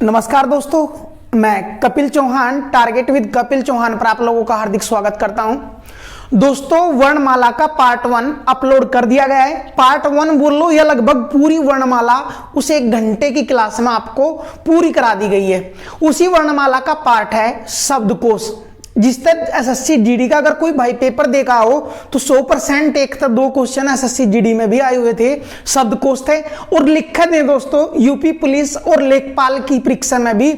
नमस्कार दोस्तों, मैं कपिल चौहान टारगेट विद कपिल चौहान पर आप लोगों का हार्दिक स्वागत करता हूं। दोस्तों, वर्णमाला का पार्ट 1 अपलोड कर दिया गया है। पार्ट 1 बोल लो या लगभग पूरी वर्णमाला उसे 1 घंटे की क्लास में आपको पूरी करा दी गई है। उसी वर्णमाला का पार्ट है शब्दकोश। जिस तरह एसएससी जीडी का अगर कोई भाई पेपर देखा हो तो 100% एक था 2 क्वेश्चन एसएससी जीडी में भी आए हुए थे, शब्दकोश थे। और लिखत है दोस्तों, यूपी पुलिस और लेखपाल की परीक्षा में भी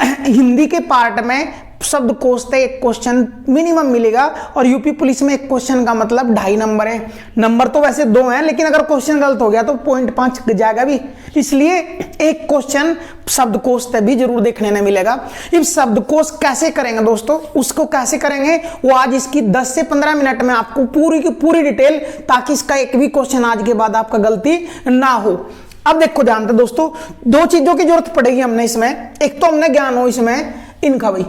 हिंदी के पार्ट में शब्दकोश से 1 क्वेश्चन मिनिमम मिलेगा। और यूपी पुलिस में 1 क्वेश्चन का मतलब 2.5 नंबर है। नंबर तो वैसे 2 हैं, लेकिन अगर क्वेश्चन गलत हो गया तो 0.5 जाएगा भी। इसलिए 1 क्वेश्चन शब्दकोश से भी जरूर देखने में मिलेगा। इस शब्दकोश कैसे करेंगे दोस्तों, उसको कैसे करेंगे वो आज इसकी 10 से 15 मिनट में आपको पूरी की पूरी डिटेल, ताकि इसका एक भी क्वेश्चन आज के बाद आपका गलती ना हो। अब देखो ध्यान से दोस्तों, 2 चीजों की जरूरत पड़ेगी हमने इसमें। एक तो हमने ज्ञान हो इसमें इनका भाई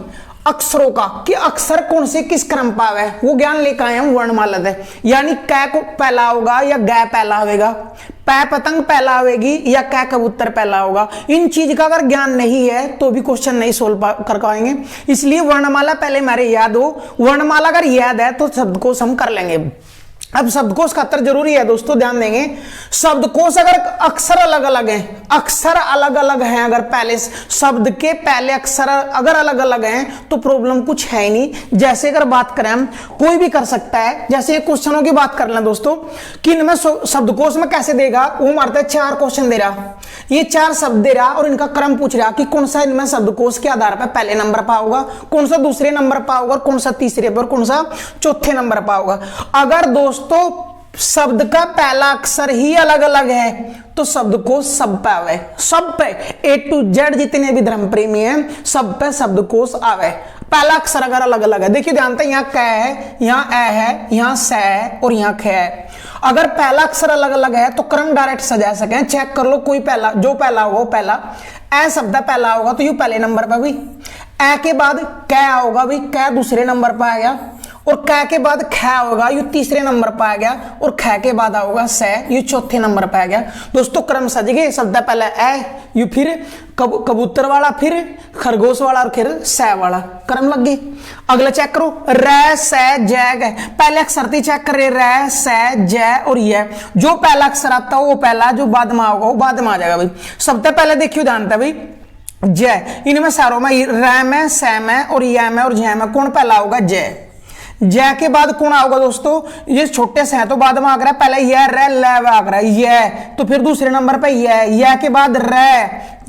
अक्षरों का, कि अक्षर कौन से किस क्रम पर है, वो ज्ञान लेकर आए हम वर्णमाला से। यानी कै को पहला होगा या ग पहला होगा, पै पतंग पहला होगी या कै कबूतर पहला होगा। इन चीज का अगर ज्ञान नहीं है तो भी क्वेश्चन नहीं सोल्व कर पाएंगे। इसलिए वर्णमाला पहले हमारे याद हो। वर्णमाला अगर याद है तो शब्दकोश हम कर लेंगे। अब शब्दकोश खातर जरूरी है दोस्तों, ध्यान देंगे। शब्दकोश अगर अक्षर अलग अलग हैं, अक्षर अलग अलग हैं, अगर पहले शब्द के पहले अक्षर अगर अलग अलग हैं तो प्रॉब्लम कुछ है ही नहीं। जैसे अगर बात करें हम, कोई भी कर सकता है। जैसे क्वेश्चनों की बात कर लें दोस्तों, कि इनमें शब्दकोश में कैसे देगा, वो मारता है 4 क्वेश्चन दे रहा, ये 4 शब्द दे रहा और इनका क्रम पूछ रहा कि कौन सा इनमें शब्दकोश के आधार पर पहले नंबर पर होगा, कौन सा दूसरे नंबर पर होगा, कौन सा तीसरे पर, कौन सा चौथे नंबर पर होगा। अगर दोस्तों शब्द का पहला अक्षर ही अलग अलग है तो शब्दकोश सब पे आवे, सब पे A to Z जितने भी धर्म प्रेमी हैं सब पे शब्दकोश आवे। पहला अक्षर अगर अलग अलग है, देखिए ध्यान से, यहाँ क है, यहाँ ए है, यहाँ स है और यहाँ ख है। अगर पहला अक्षर अलग अलग है तो क्रम डायरेक्ट सजा सके। चेक कर लो, कोई पहला जो पहला होगा वो पहला। ए शब्द पहला होगा तो यू पहले नंबर पर भी, ए के बाद क होगा भी, क दूसरे नंबर पर आ गया, और क के बाद ख होगा, यू तीसरे नंबर पर आ गया, और ख के बाद होगा स, यू चौथे नंबर पर आ गया। दोस्तों क्रम सज गए। शब्द पहले ए, यू फिर कबूतर वाला, फिर खरगोश वाला और फिर स वाला, क्रम लग गई। अगला चेक करो, र स ज। पहले अक्षर थी, चेक करे र स ज और ये जो पहला अक्षर आता है वो पहला, जो बाद में होगा वो बाद में आ जाएगा भाई। सबसे पहले देखियो ध्यान था भाई, जय। इनमें सारों में र में, स में और य में और ज में कौन पहला होगा, जय। जय के बाद कौन आओगा दोस्तों, ये छोटे से हैं तो बाद में आ रहा है, पहले यह र ल आ रहा है, यह तो फिर दूसरे नंबर पर यह के बाद र,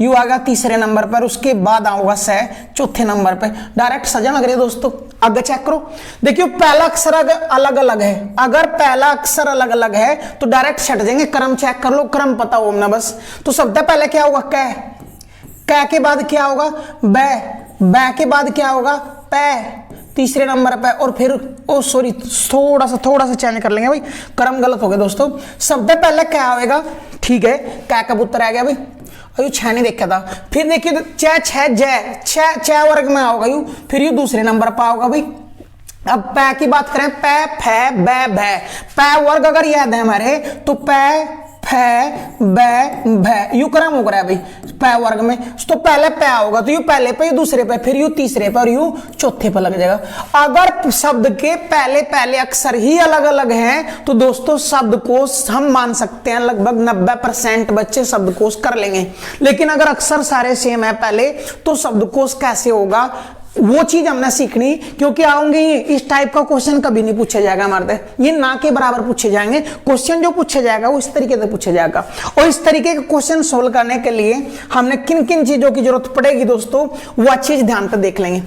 यू आएगा तीसरे नंबर पर, उसके बाद आऊंगा स चौथे नंबर पर। डायरेक्ट सजा लग रही है दोस्तों। आगे चेक करो, देखियो पहला अक्षर अगर अलग अलग है, अगर पहला अक्षर अलग अलग है तो डायरेक्ट छट जाएंगे। क्रम चेक कर लो, क्रम पता हो ना बस। तो सबसे पहले क्या होगा, क के बाद क्या होगा, ब के बाद क्या होगा, पै तीसरे नंबर पे, और फिर ओ सॉरी थोड़ा सा चेंज कर लेंगे भाई, क्रम गलत हो गया दोस्तों। शब्द पहले क्या आएगा, ठीक है, क्या कबूतर आ गया भाई, यू 6 नहीं देखा था। फिर देखिए छ वर्ग में आओगा यू, फिर यू दूसरे नंबर पर आओगा भाई। अब पै की बात करें, पै फै बै भै, पै वर्ग अगर याद है हमारे तो पै फै बै भै, यू क्रम हो रहा है भाई पै वर्ग में। तो पहले पै होगा तो यू पहले पे, यू दूसरे पे, फिर यू तीसरे पे और यू चौथे पे लग जाएगा। अगर शब्द के पहले अक्षर ही अलग अलग हैं तो दोस्तों शब्दकोश हम मान सकते हैं लगभग 90% बच्चे शब्दकोश कर लेंगे। लेकिन अगर अक्षर सारे सेम है पहले तो शब्दकोश कैसे होगा वो चीज हमने सीखनी, क्योंकि आऊंगे इस टाइप का क्वेश्चन कभी नहीं पूछा जाएगा हमारे, ये ना के बराबर पूछे जाएंगे। क्वेश्चन जो पूछा जाएगा वो इस तरीके से पूछा जाएगा। और इस तरीके के क्वेश्चन सोल्व करने के लिए हमने किन किन चीजों की जरूरत पड़ेगी दोस्तों, वह चीज ध्यान पर देख लेंगे।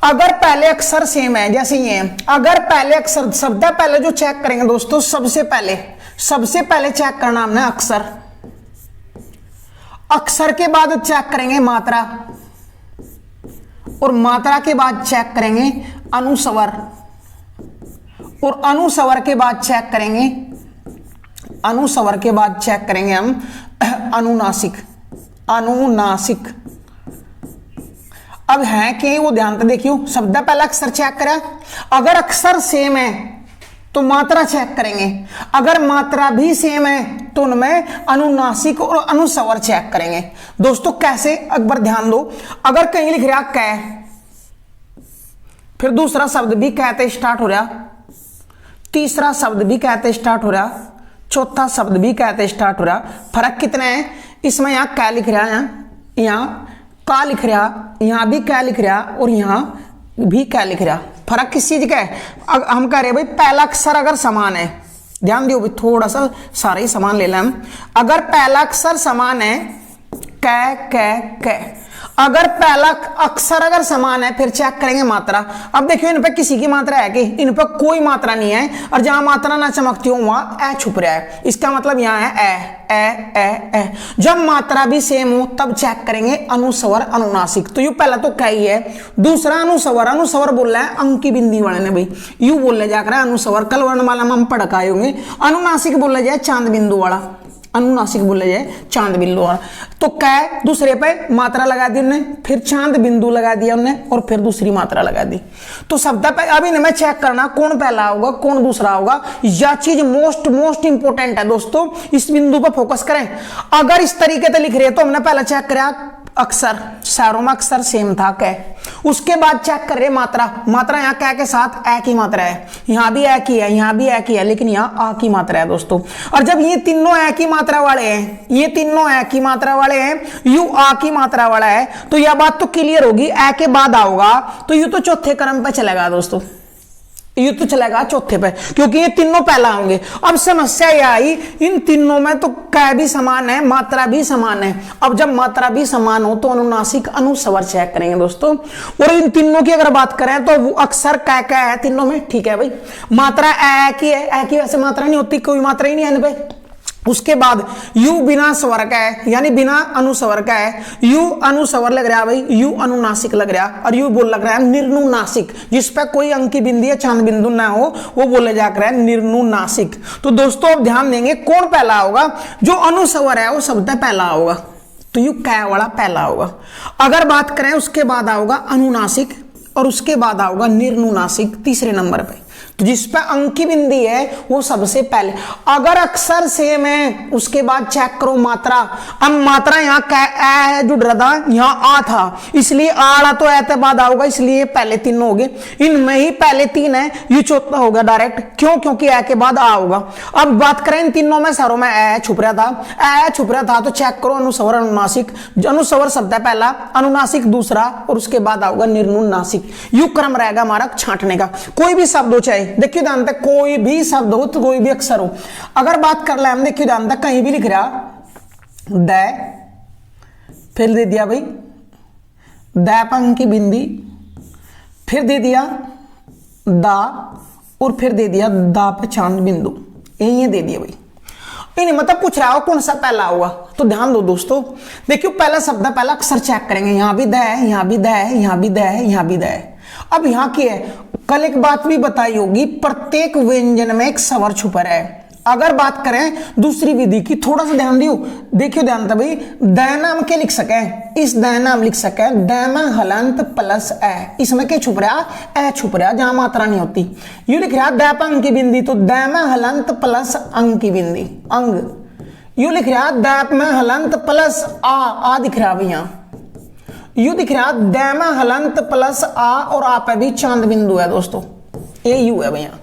अगर पहले अक्षर सेम है, जैसे ये है, अगर पहले अक्षर, शब्द पहले जो चेक करेंगे दोस्तों, सबसे पहले चेक करना हमने अक्षर, अक्षर के बाद चेक करेंगे मात्रा, और मात्रा के बाद चेक करेंगे अनुस्वर, और अनुस्वर के बाद चेक करेंगे हम अनुनासिक। अब है कि वो ध्यान से देखियो, शब्द पहला अक्षर चेक करा, अगर अक्षर सेम है तो मात्रा चेक करेंगे। अगर मात्रा भी सेम है तो उनमें अनुनासिक और अनुस्वर चेक करेंगे। दोस्तों कैसे, एक बार ध्यान दो। अगर कहीं लिख रहा कै, फिर दूसरा शब्द भी कहते स्टार्ट हो रहा, तीसरा शब्द भी कहते स्टार्ट हो रहा, चौथा शब्द भी कहते स्टार्ट हो रहा, फर्क कितना है इसमें? यहां कै लिख रहा है, यहां का लिख रहा, यहां भी कै लिख रहा और यहां भी क्या लिख रहा। फर्क किस चीज का है? हम कह रहे हैं भाई पहला अक्षर अगर समान है, ध्यान दियो भाई, थोड़ा सा सारे ही समान ले लें हम। अगर पहला अक्षर समान है कै कै कै, अगर पहला अक्षर अगर समान है फिर चेक करेंगे मात्रा। अब देखियो इन पे किसी की मात्रा है कि? इन पे कोई मात्रा नहीं है, और जहां मात्रा ना चमकती हो वहां ए छुप रहा है। इसका मतलब यहां है ए। जब मात्रा भी सेम हो तब चेक करेंगे अनुस्वर अनुनासिक। तो यू पहला तो क्या ही है। दूसरा अनुस्वर बोल रहा है अंक की बिंदी वाले ने भाई, यू बोलने जाकर अनुस्वर कल वर्णमाला में हम पढ़ के आए होंगे। अनुनासिक बोला जाए चांद बिंदु वाला, अनुनासिक बोला जाए चांद बिंदु वाला। तो कै दूसरे पे मात्रा लगा दी उन्होंने, फिर चांद बिंदु लगा दिया उन्होंने, और फिर दूसरी मात्रा लगा दी। तो शब्द पे अब इनमें चेक करना कौन पहला होगा कौन दूसरा होगा। यह चीज मोस्ट इंपोर्टेंट है दोस्तों, इस बिंदु पर फोकस करें। अगर इस तरीके से लिख रहे तो हमने पहले चेक करा अक्षर, सारों में अक्षर सेम था कै, उसके बाद चेक कर रहे मात्रा यहाँ कै के साथ ए की मात्रा है, यहाँ भी ए की है, यहाँ भी ए की है, लेकिन यहाँ आ की मात्रा है दोस्तों। और जब ये तीनों ए की मात्रा वाले हैं, ये तीनों ए की मात्रा वाले हैं, यू आ की मात्रा वाला है, तो यह बात तो क्लियर होगी ए के बाद आओगा तो यू तो चौथे क्रम पे चलेगा दोस्तों, ये तो चलेगा चौथे पे, क्योंकि ये तीनों पहला होंगे। अब समस्या यह आई इन तीनों में तो कै भी समान है, मात्रा भी समान है। अब जब मात्रा भी समान हो तो अनुनासिक अनुस्वर चेक करेंगे दोस्तों। और इन तीनों की अगर बात करें तो वो अक्षर कै कै है तीनों में, ठीक है भाई। मात्रा ए की है, ए की वैसे मात्रा नहीं होती, कोई मात्रा ही नहीं है इन पे। उसके बाद यू बिना स्वर का है, यानी बिना अनुस्वर का है, यू अनुस्वर लग रहा है भाई, यू अनुनासिक लग रहा, और यू बोल लग रहा है निर्नुनासिक, जिस पर कोई अंक की बिंदी या चांद बिंदु ना हो वो बोले जाकर है निर्नुनासिक। तो दोस्तों अब ध्यान देंगे कौन पहला होगा, जो अनुस्वर है वो शब्द पहला होगा, तो यू कै वाला पहला होगा। अगर बात करें उसके बाद आओगा अनुनासिक, और उसके बाद आओगा निर्नुनासिक तीसरे नंबर पे। तो जिस पे अंक की बिंदी है वो सबसे पहले। अगर अक्षर सेम है उसके बाद चेक करो मात्रा। अब मात्रा यहाँ ए है जुड़ रहा था, यहाँ आ था, इसलिए आड़ा तो ए बाद आओगा, इसलिए पहले तीन हो गए। इनमें ही पहले तीन है, ये चौथा होगा डायरेक्ट, क्यों? क्योंकि ए के बाद आ होगा। अब बात करें इन तीनों में सारों में ए छुप रहा था, तो चेक करो अनुस्वर अनुनासिक। अनुस्वर शब्द है पहला, अनुनासिक दूसरा, और उसके बाद आओगा निर्नुनासिक। यू क्रम रहेगा हमारा छांटने का। कोई भी शब्द हो, चाहे देखिए ध्यान तक, कोई भी शब्द हो तो कोई भी अक्षर हो, अगर बात कर ले हम, देखिए ध्यान तक, कहीं भी लिख रहा द, फिर दे दिया भाई द पंख की बिंदी, फिर दे दिया दा, और फिर दे दिया दा पे चांद बिंदु, ये दे दिया भाई। इन मतलब पूछ रहा हो कौन सा पहला होगा, तो ध्यान दो दोस्तों। देखियो पहला शब्द है, पहला अक्षर चेक करेंगे, यहां भी द है, यहां भी द है, यहां भी द है, यहां भी द है। अब यहां की है, कल एक बात भी बताई होगी, प्रत्येक व्यंजन में एक स्वर छुपा है। अगर बात करें दूसरी विधि की, थोड़ा सा ध्यान दियो, देखियो ध्यान था भाई, द नाम के लिख सके, इस द नाम लिख सके, द में हलंत प्लस ए, इसमें क्या छुप रहा? ए छुप रहा, जहां मात्रा नहीं होती। यू लिख रहा द अंक की बिंदी, तो द में हलंत प्लस अंक की बिंदी, अंग। यू लिख रहा द में हलंत प्लस आ दिख रहा भैया, यू दिख रहा द में हलंत प्लस आ, और आ पे भी चांद बिंदु है दोस्तों, ये यू है भैया।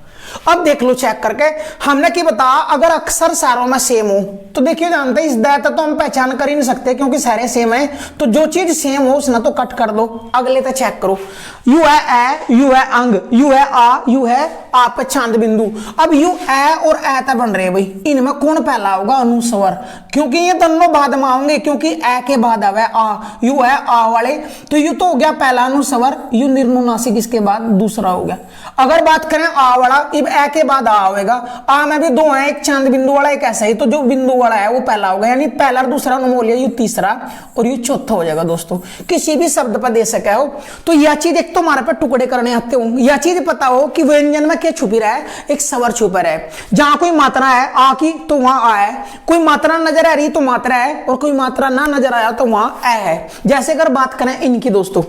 अब देख लो चेक करके, हमने क्या बता, अगर अक्षर सारों में सेम हो तो देखिए जानते इस दैता तो हम पहचान कर ही नहीं सकते क्योंकि सारे सेम है। तो जो चीज सेम हो उसने तो कट कर दो, अगले तो चेक करो। यू है ए, यू है अंग, यू है आ, यू है आ पे चांद बिंदु। अब यू ए और ए तक बन रहे भाई, इनमें कौन पहला होगा? अनुस्वर, क्योंकि ये दोनों बाद में आएंगे, क्योंकि ए के बाद आवे आ, यू है आ वाले, तो यू तो हो गया पहला अनुस्वर, यू निर्नुनासिक इसके बाद दूसरा हो गया। अगर बात करें आ वाला, ए के बाद आ होगा, आ में भी दो है, एक चांद बिंदु वाला एक ऐसा ही, तो जो बिंदु वाला है वो पहला होगा, यानी पहला दूसरा अनुमोलिया, यू तीसरा और यू चौथा हो जाएगा दोस्तों। किसी भी शब्द पर दे सके हो तो यह चीज एक तो हमारे पे टुकड़े करने आते हो, यह चीज पता हो कि व्यंजन में क्या छुपी रहा है, एक स्वर छुपा रहा है। जहां कोई मात्रा है आ की तो वहां आ है, कोई मात्रा नजर आ रही तो मात्रा है, और कोई मात्रा ना नजर आया तो वहां ए है। जैसे अगर बात करें इनकी दोस्तों,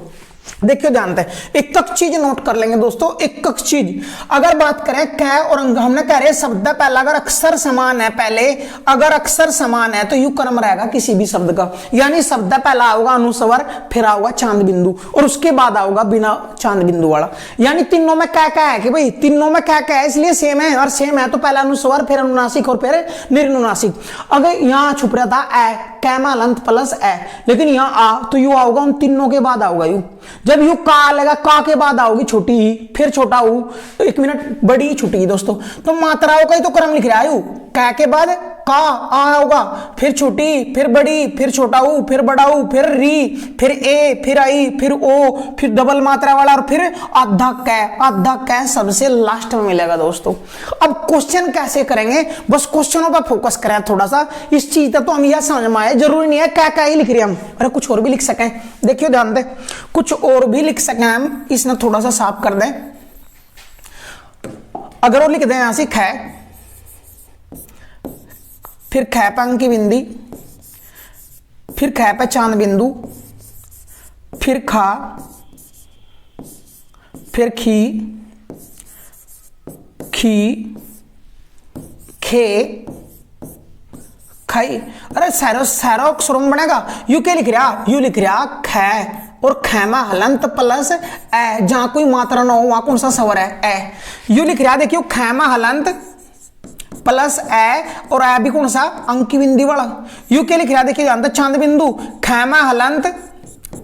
देखियो जानते हैं, एक चीज नोट कर लेंगे दोस्तों, एक चीज अगर बात करें कै और अंग, हमने कह रहे शब्द पहला अगर अक्षर समान है, पहले अगर अक्षर समान है तो यू क्रम रहेगा किसी भी शब्द का, यानी शब्द पहला आऊगा अनुस्वर, फिर आऊगा चांद बिंदु और उसके बाद आऊगा बिना चांद बिंदु वाला। यानी तीनों में क्या क्या है कि भाई तीनों में क्या क्या है, इसलिए सेम है और सेम है तो पहला अनुस्वर, फिर अनुनासिक और फिर निर्नुनासिक। अगर यहां छुप रहा था ए, कैमा हलंत प्लस ए, लेकिन यहां आ तो यू आऊगा उन तीनों के बाद आऊगा यू। जब यू का लेगा, का के बाद आओगी छोटी ही, फिर छोटा ऊ, एक मिनट बड़ी छोटी दोस्तों, तो मात्राओं का ही तो क्रम लिख रहा है यू। कै के बाद का आ होगा, फिर छोटी, फिर बड़ी, फिर छोटा ऊ, फिर बड़ा ऊ, फिर री, फिर ए, फिर आई, फिर ओ, फिर डबल मात्रा वाला और फिर आधा कै। आधा कै सबसे लास्ट में मिलेगा दोस्तों। अब क्वेश्चन कैसे करेंगे, बस क्वेश्चनों पर फोकस करें थोड़ा सा, इस चीज का तो हम यह समझ में आए, जरूरी नहीं है क्या ही लिख रहे हम, अरे कुछ और भी लिख सकें। देखियो ध्यान दे, कुछ और भी लिख सकें हम, इसने थोड़ा सा साफ कर दें। अगर वो लिख दें यहां से कै, फिर कै पे अंक की बिंदी, फिर कै पे चांद बिंदु, फिर खा, फिर खी, खी, खे, खाई। अरे सैरो अक्षरों में बनेगा, यू क्या लिख रहा, यू लिख रहा कै और खैमा हलंत प्लस ए, जहां कोई मात्रा ना हो वहां कौन सा स्वर है, ए। यू लिख रहा देखियो खैमा हलंत प्लस ए और ए भी कौन सा अंक की बिंदी वाला। यू क्या लिख रहा देखिए जानते चांद बिंदु, खैमा हलंत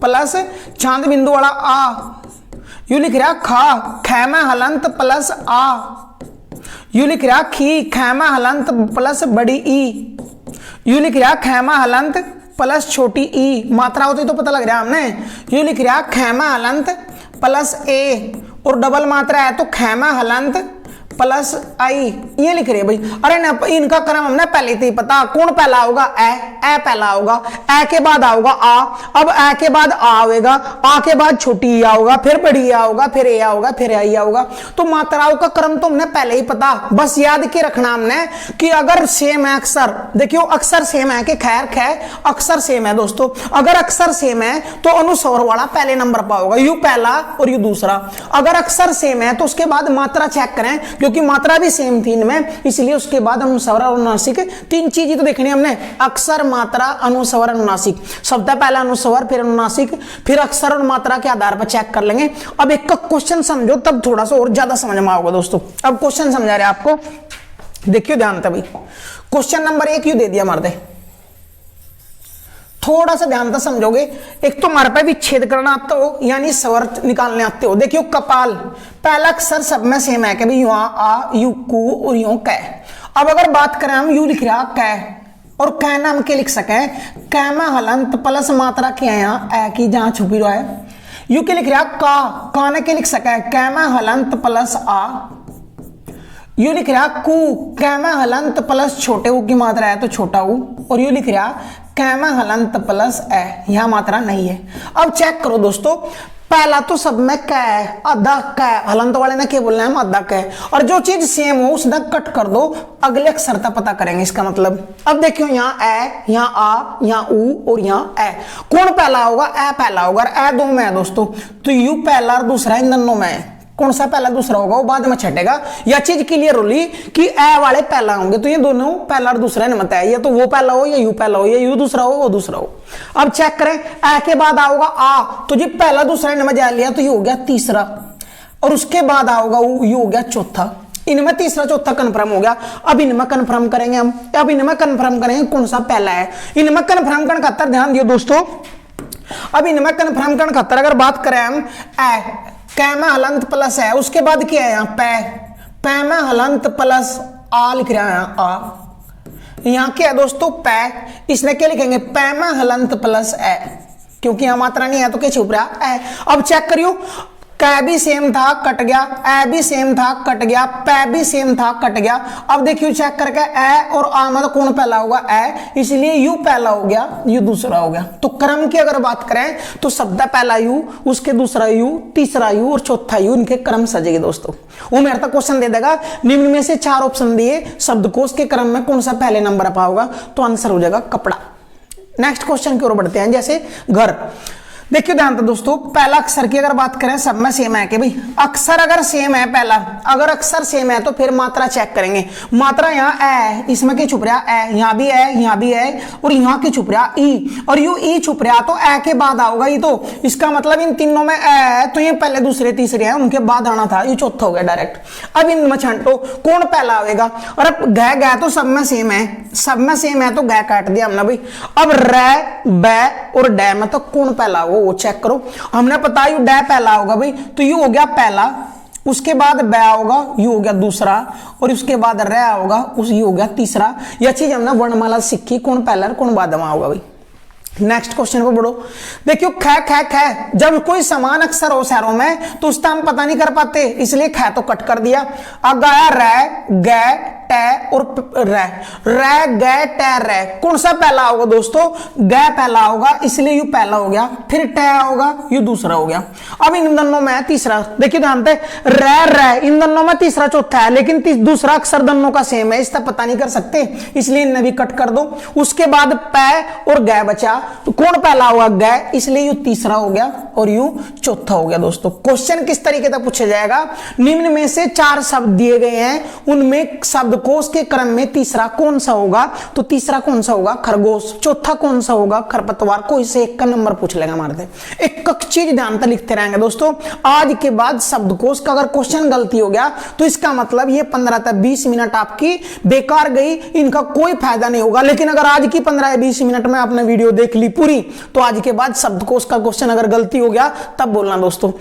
प्लस चांद बिंदु वाला आ। यू लिख रहा खा, खैमा हलंत प्लस आ। यू लिख रहा खी, खैमा हलंत प्लस बड़ी ई। यू लिख रहा खैमा हलंत प्लस छोटी ई, मात्रा होती तो पता लग रहा हमने। यू लिख रहा खैमा हलंत प्लस ए और डबल मात्रा है तो खैमा हलंत प्लस आई, ये लिख रहे भाई। अरे ना इनका क्रम हमने पहले से ही पता, कौन पहला होगा ए पहला होगा, ए के बाद आओगा आ, अब ए के बाद आ आएगा, आ के बाद छोटी ई आओगा, फिर बड़ी ई आओगा, फिर ए आओगा, फिर आई आओगा। तो मात्राओं का क्रम तो हमने पहले ही पता, बस याद के रखना हमने कि अगर सेम है अक्षर, देखियो अक्षर सेम है कि खैर अक्षर सेम है दोस्तों, अगर अक्षर सेम है तो अनुस्वर वाला पहले नंबर पर होगा, यू पहला और यू दूसरा। अगर अक्षर सेम है तो उसके बाद मात्रा चेक करें, क्योंकि मात्रा भी सेम थी इनमें, इसलिए उसके बाद अनुस्वर और अनुनासिक, तीन चीजें तो देखनी हमने, अक्षर, मात्रा, अनुस्वर, अनुनासिक। शब्द पहला अनुस्वर, फिर अनुनासिक, फिर अक्षर और मात्रा के आधार पर चेक कर लेंगे। अब एक का क्वेश्चन समझो तब थोड़ा सा और ज्यादा समझ में आओगे दोस्तों। अब क्वेश्चन समझा रहे आपको, देखियो ध्यान से भाई। क्वेश्चन नंबर 1 यू दे दिया मार दे, थोड़ा सा ध्यान से समझोगे। एक तो हमारे पे विच्छेद करना आता हो, यानी स्वर निकालने आते हो। देखियो कपाल, पहला अक्षर सब में सेम है कि भाई यहां आ, यू कु और यूं कै। अब अगर बात करें हम, यू लिख रहा कै और कै नाम के लिख सके, कै में हलंत प्लस मात्रा क्या है यहाँ ए की, जहां छुपी रहा है। यू के लिख रहा का ने के लिख सके, कै में हलंत प्लस आ। यू लिख रहा कु, कै में हलंत प्लस छोटे ऊ की मात्रा है तो छोटा ऊ, और यू लिख रहा कै में हलंत प्लस ए, यहां मात्रा नहीं है। अब चेक करो दोस्तों, पहला तो सब में कै है, आधा कै, हलंत वाले ने क्या बोलना है, आधा कै। और जो चीज सेम हो उसने कट कर दो, अगले अक्षर का पता करेंगे इसका मतलब। अब देखियो यहाँ ए, यहाँ आ, यहाँ ऊ और यहाँ ए, कौन पहला होगा, ए पहला होगा। ए दो में है दोस्तों, तो यू पहला और दूसरा इन दोनों में है, कौन सा पहला दूसरा होगा वो बाद में छटेगा। यह चीज क्लियर होली कि ए वाले पहला होंगे, तो ये दोनों पहला और दूसरा नहीं मत है, या तो वो पहला हो या यू पहला हो, या यू दूसरा हो वो दूसरा हो। अब चेक करें, ए के बाद आओगा आ, तो जी पहला दूसरा ने मजा लिया तो ये हो गया तीसरा, और उसके बाद आओगा यू हो गया चौथा। इनमें तीसरा चौथा कन्फर्म हो गया। अब इनमें कन्फर्म करेंगे हम, अब इनमें कन्फर्म करेंगे कौन सा पहला है। इनमें कन्फर्म करने खातर ध्यान दियो दोस्तों, अब इनमें कन्फर्म करने खातर अगर बात करें हम, ए कै में हलंत प्लस है, उसके बाद क्या है यहाँ पै, पै में हलंत प्लस आ लिख रहा है आ। यहाँ क्या है दोस्तों पै, इसने क्या लिखेंगे, पै में हलंत प्लस ए, क्योंकि यहाँ मात्रा नहीं है तो क्या छुप रहा है। अब चेक करियो, कै भी सेम था कट गया, ए भी सेम था कट गया, पै भी सेम था कट गया। अब देखियो चेक करके ए और आ में तो कौन पहला होगा, ए, इसलिए यू पहला हो गया, यू दूसरा हो गया। तो क्रम की अगर बात करें तो शब्द पहला यू, उसके दूसरा यू, तीसरा यू और चौथा यू, इनके क्रम सजेंगे दोस्तों। वो मेरे तक क्वेश्चन दे देगा, निम्न में से 4 ऑप्शन दिए, शब्दकोश के क्रम में कौन सा पहले नंबर पर होगा, तो आंसर हो जाएगा कपड़ा। नेक्स्ट क्वेश्चन की ओर बढ़ते हैं, जैसे घर। देखिए ध्यान तो दोस्तों, पहला अक्षर की अगर बात करें सब में सेम है कि भाई अक्षर अगर सेम है, पहला अगर अक्षर सेम है तो फिर मात्रा चेक करेंगे। मात्रा यहाँ है, इसमें क्या छुप रहा है, यहाँ भी है, यहाँ भी है, और यहाँ की छुप रहा ई, और यू ई छुप रहा तो ए के बाद आओगा ये। तो इसका मतलब इन तीनों में ए है तो ये पहले दूसरे तीसरे है, उनके बाद आना था, ये चौथा हो गया डायरेक्ट। अब इनमें छंटो कौन पहला आएगा, और अब गै गै तो सब में सेम है, सब में सेम है तो गै काट दिया हमने भाई। अब रै बै और डै में तो कौन पहला होगा वो चेक करो। हमने पता यू डै पहला होगा भाई, तो यू हो गया पहला, उसके बाद बै होगा, यू हो गया दूसरा, और उसके बाद रै होगा, उस यू हो गया तीसरा। यह चीज हमने वर्णमाला सीखी, कौन पहला कौन बाद में होगा भाई। नेक्स्ट क्वेश्चन को बढ़ो। देखियो ख ख ख, जब कोई समान अक्षर हो शहरों में तो उसका हम पता नहीं कर पाते, इसलिए ख तो कट कर दिया। अब आया रै गै टै और रै, रै गै टै रै, कौन सा पहला होगा दोस्तों, गै पहला होगा इसलिए यू पहला हो गया, फिर टै होगा यू दूसरा हो गया। अब इन दोनों में तीसरा, देखिए ध्यान से रै रै, इन दोनों में तीसरा चौथा है, लेकिन दूसरा अक्षर दोनों का सेम है, इसका पता नहीं कर सकते, इसलिए इन्हें भी कट कर दो। उसके बाद पै और गै बचा, तो कौन पहला होगा, गै, इसलिए यू तीसरा हो गया और यू चौथा हो गया। दोस्तों क्वेश्चन किस तरीके से पूछा जाएगा, निम्न में से 4 शब्द दिए गए हैं, उनमें शब्दकोश के क्रम में तीसरा कौन सा होगा, तो तीसरा कौन सा होगा, खरगोश। चौथा कौन सा होगा, खरपतवार। कोई से एक का नंबर पूछ लेगा हमारे से, एक चीज ध्यान से लिखते रहेंगे दोस्तों। आज के बाद शब्दकोश का अगर क्वेश्चन गलती हो गया तो इसका मतलब ये 15 से 20 मिनट आपकी बेकार गई, इनका कोई फायदा नहीं होगा। लेकिन अगर आज की 15 या 20 मिनट में आपने वीडियो देख ली पूरी, तो आज के बाद शब्दकोश का क्वेश्चन अगर गलती हो गया तब बोलना दोस्तों।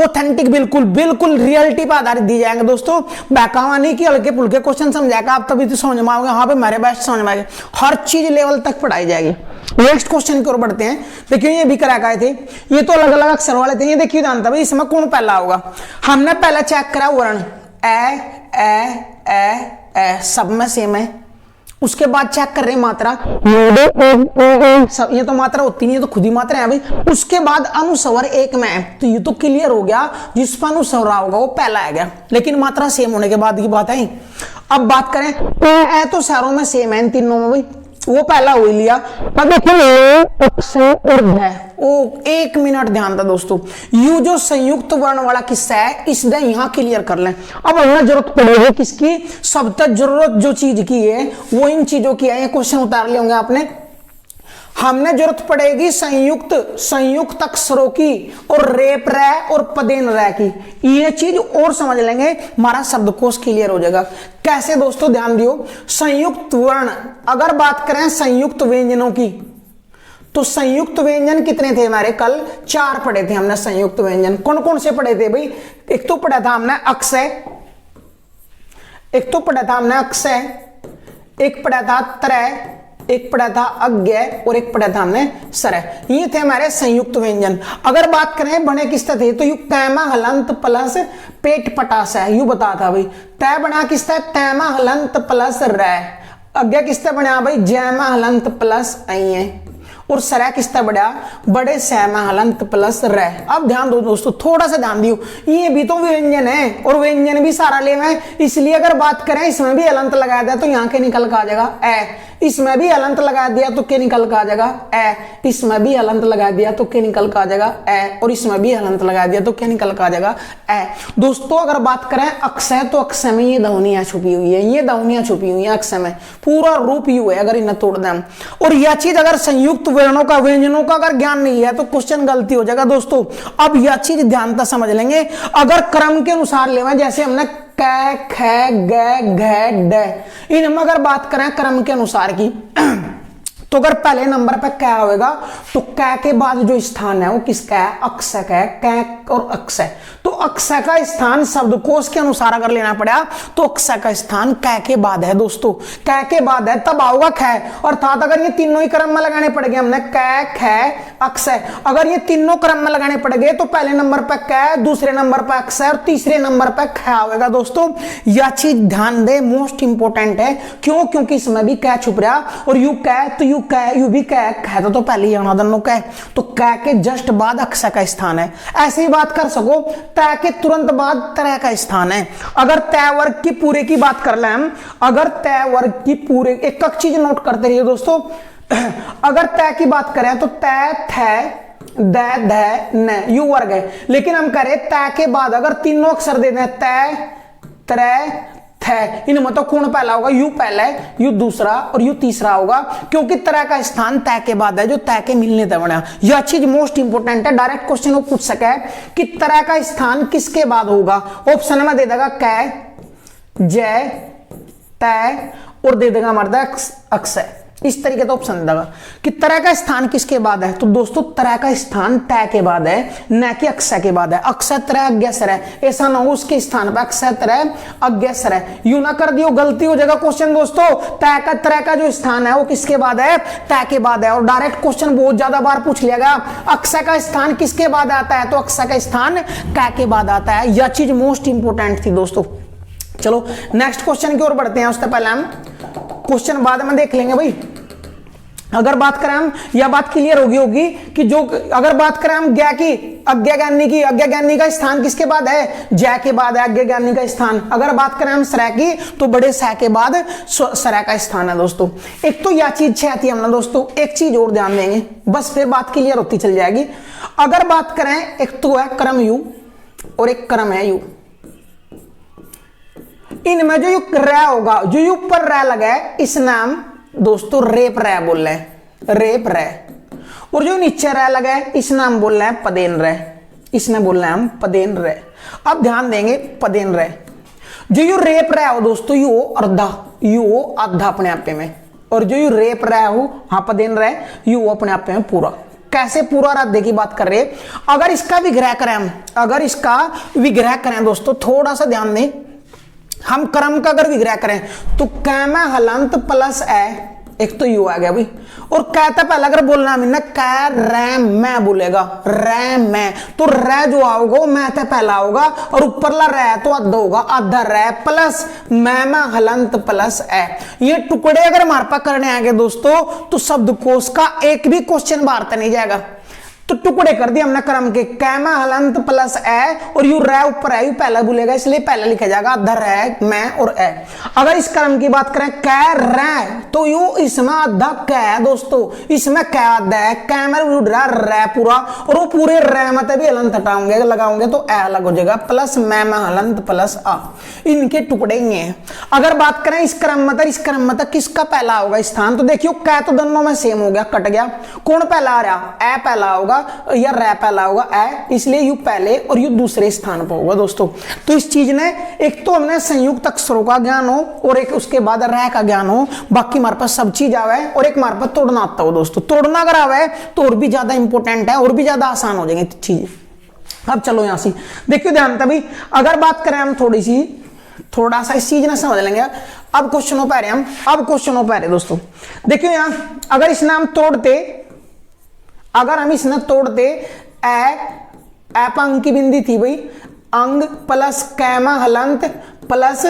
ऑथेंटिक बिल्कुल बिल्कुल रियलिटी पर आधारित दी जाएंगे दोस्तों, बहकावा नहीं कि हल्के फुल्के क्वेश्चन समझाएगा आप तभी तो समझ में आओगे, हाँ पे मेरे बेस्ट समझ में आएगा, हर चीज लेवल तक पढ़ाई जाएगी। नेक्स्ट क्वेश्चन की ओर बढ़ते हैं। देखिए ये भी क्रैक आए थे, ये तो अलग अलग अक्षर वाले थे, ये देखिए जानता भाई इसमें कौन पहला होगा। हमने पहले चेक करा वर्ण ए सब में सेम है, उसके बाद चेक कर रहे हैं मात्रा, ये तो मात्रा होती नहीं है तो खुद ही मात्रा है भाई। उसके बाद अनुस्वर एक में है, तो ये तो क्लियर हो गया, जिस पर अनुस्वर होगा वो पहला आ गया, लेकिन मात्रा सेम होने के बाद की बात है। अब बात करें ए तो शहरों में सेम है, इन तीनों में भाई वो पहला हो लिया। अब ओ 1 मिनट ध्यान था दोस्तों, यू जो संयुक्त वर्ण वाला किस्सा है इसने यहां क्लियर कर लें। अब हमें जरूरत पड़ेगी किसकी, सब तक जरूरत जो चीज की है वो इन चीजों की है, ये क्वेश्चन उतार ले होंगे आपने। हमने जरूरत पड़ेगी संयुक्त अक्षरों की और रेप रै और पदेन रै की, ये चीज और समझ लेंगे हमारा शब्दकोश क्लियर हो जाएगा। कैसे दोस्तों ध्यान दियो, संयुक्त वर्ण अगर बात करें संयुक्त व्यंजनों की, तो संयुक्त व्यंजन कितने थे हमारे, कल 4 पढ़े थे हमने संयुक्त व्यंजन। कौन कौन से पढ़े थे भाई, एक तो पढ़ा था हमने अक्षय, एक तो पढ़ा था हमने अक्षय, एक पढ़ा था त्रय, एक पढ़ा था अज्ञय और एक पढ़ा था हमने सरय। ये थे हमारे संयुक्त व्यंजन। अगर बात करें बने किस तरह थे, तो यू कैमा हलंत प्लस पेट पटास है, यू बता था भाई। तय बना किस तरह, तैमा हलंत प्लस रय। अज्ञय किस तरह बना भाई, जैमा हलंत प्लस अय, और सरय किस तरह बड़ा, बड़े सैमा हलंत प्लस रय। अब ध्यान दो दोस्तों, थोड़ा सा ध्यान दियो, ये भी तो व्यंजन है और व्यंजन भी सारा ले में, इसलिए अगर बात करें इसमें भी हलंत लगा दिया तो यहाँ के निकल का आ जाएगा ए, इसमें भी हलंत लगा दिया तो के निकल का आ जाएगा ए, इसमें भी हलंत लगा दिया तो के निकल का आ जाएगा ए, और इसमें भी हलंत लगा दिया तो के निकल का आ जाएगा ए। दोस्तों अगर बात करें अक्षय, तो अक्षय में ये ध्वनियां छुपी हुई है, ये ध्वनियां छुपी हुई है अक्षय में, पूरा रूप यू है अगर इन्हें तोड़ दें। और यह चीज अगर संयुक्त वर्णों का व्यंजनों का अगर ज्ञान नहीं है तो क्वेश्चन गलती हो जाएगा दोस्तों। अब यह चीज ध्यान से समझ लेंगे, अगर क्रम के अनुसार लेवा, जैसे हमने कै ख ग घ ड, इनमें अगर बात करें क्रम के अनुसार की, तो अगर पहले नंबर पे कै होगा तो कै के बाद जो स्थान है वो किसका है, अक्षय का है, कै और अक्षय। तो अक्षय का स्थान शब्दकोश के अनुसार अगर लेना पड़ा तो अक्षय का स्थान कै के बाद है दोस्तों, कै के बाद है तब आओगा कै। अर्थात अगर ये तीनों ही क्रम में लगाने पड़ेंगे हमने कै ख अक्षय, अगर ये तीनों क्रम में लगाने पड़ेंगे तो पहले नंबर पर कै, दूसरे नंबर पर अक्षय और तीसरे नंबर पर ख आएगा दोस्तों। यह चीज ध्यान दे, मोस्ट इंपोर्टेंट है। क्यों, क्योंकि इसमें भी कै छुप रहा, और यू कै तो यू कै, यू भी कै, कै तो पहले ही आना दोनों कै, तो कै के जस्ट बाद अक्षय का स्थान है। ऐसे ही बात कर सको, तय के तुरंत बाद तरह का स्थान है। अगर तय वर्ग की पूरे की बात कर ले हम, अगर तय वर्ग की पूरे, एक चीज नोट करते रहिए दोस्तों, अगर तय की बात करें तो तय थ द ध न, यू वर्ग है। लेकिन हम करें तय के बाद अगर तीनों अक्षर दे दें तय त्रय थ, इनमें तो कौन पहला होगा? यू पहला है, यू दूसरा और यू तीसरा होगा, क्योंकि तरह का स्थान तय के बाद है, जो तय के मिलने तय बना। यह चीज मोस्ट इंपोर्टेंट है, डायरेक्ट क्वेश्चन वो पूछ सके कि तरह का स्थान किसके बाद होगा। ऑप्शन में दे देगा कै, जय, तय और दे देगा हमारा अक्षय। इस तरीके का ऑप्शन देगा कि तरह का स्थान किसके बाद है। तो दोस्तों तरह का स्थान तय के बाद है, न कि अक्षय के बाद है। अक्षय तरह अज्ञसर है, ऐसा ना हो उसके स्थान पर अक्षय तरह अज्ञसर है, यू ना कर दियो, गलती हो जाएगा क्वेश्चन दोस्तों। तय का तरह का जो स्थान है वो किसके बाद है? तय के बाद है। और डायरेक्ट क्वेश्चन बहुत ज्यादा बार पूछ लिया गया, अक्षय का स्थान किसके बाद आता है? तो अक्षय का स्थान तय के बाद आता है। यह चीज मोस्ट इंपोर्टेंट थी दोस्तों। चलो नेक्स्ट क्वेश्चन की ओर बढ़ते हैं। उससे पहले हम क्वेश्चन बाद में देख लेंगे भाई। अगर बात करें हम, यह बात क्लियर होगी कि जो अगर बात करें हम ज्ञा की, अज्ञा ज्ञानी की, अज्ञा ज्ञानी का स्थान किसके बाद है? जय के बाद है अज्ञा ज्ञानी का स्थान। अगर बात करें हम सरय की, तो बड़े सह के बाद सरय का स्थान है दोस्तों। एक तो यह चीज आती है हमने दोस्तों, एक चीज और ध्यान देंगे, बस फिर बात क्लियर होती चल जाएगी। अगर बात करें, एक तो है क्रम यू और एक क्रम है यू, इनमें जो यू रै होगा, जो यू पर रै लगा है, इस नाम दोस्तों रेप रै बोल रहे हैं, रेप रै। और जो नीचे रै लगा है, इस नाम बोल रहे हैं पदेन रै, इसमें बोल रहे हैं हम पदेन रै। अब ध्यान देंगे पदेन रै, जो यू रेप रै हो दोस्तों, यू अर्धा, यू आधा अपने आप में, और जो यू रेप रै हो, हाँ पदेन रै, यू अपने आप में पूरा। कैसे पूरा राधे की बात कर रहे हैं। अगर इसका विग्रह करें हम, अगर इसका विग्रह करें दोस्तों, थोड़ा सा ध्यान दें, हम क्रम का अगर विग्रह करें तो कै में हलंत प्लस ए, एक तो यू आ गया भाई, और कहता पहला अगर बोलना हमने कै रै मैं बोलेगा, रै मैं, तो रै जो आओगा वो मैं था पहला होगा, और ऊपर ला रै तो आधा होगा, आधा रै प्लस मैं में हलंत प्लस ए। ये टुकड़े अगर हमारे पास करने आएंगे दोस्तों, तो शब्दकोश का एक भी क्वेश्चन बाहर नहीं जाएगा। तो टुकड़े कर दिए हमने क्रम के, कै में हलंत प्लस ए, और यू रै ऊपर है, यू पहला बोलेगा, इसलिए पहला लिखा जाएगा आधा रै मैं और ए। अगर इस क्रम की बात करें कै रै, तो यू इसमें आधा कै दोस्तों, इसमें कै आधा है, कै में यू रै पूरा, और वो पूरे रै में भी हलंत हटाओगे लगाओगे तो ए अलग हो जाएगा, प्लस मैं में हलंत प्लस आ, इनके टुकड़े ही हैं। अगर बात करें इस क्रम में, इस क्रम में किसका पहला होगा स्थान, तो देखियो कै तो दोनों में सेम हो गया, कट गया, कौन पहला आ रहा? ए पहला होगा या रै पहला होगा, ए, इसलिए यू पहले और यू दूसरे स्थान पर होगा दोस्तों। तो इस चीज ने, एक तो हमने संयुक्त अक्षरों का ज्ञान हो, और एक उसके बाद रै का ज्ञान हो, बाकी हमारे पास सब चीज आवे, और एक हमारे पास तोड़ना आता हो दोस्तों। तोड़ना अगर आवे तो और भी ज्यादा इंपॉर्टेंट है, और भी ज्यादा आसान हो जाएंगे चीजें। अब चलो यहां से देखियो ध्यान तभी, अगर बात करें हम थोड़ा सा इस चीज ना समझ लेंगे। अब क्वेश्चनों पर हम, अब क्वेश्चनों पर दोस्तों देखियो यहां, अगर इस नाम तोड़ते, अगर हम इसने तोड़ते, ए अंग की बिंदी थी भाई, अंग प्लस कैमा हलंत प्लस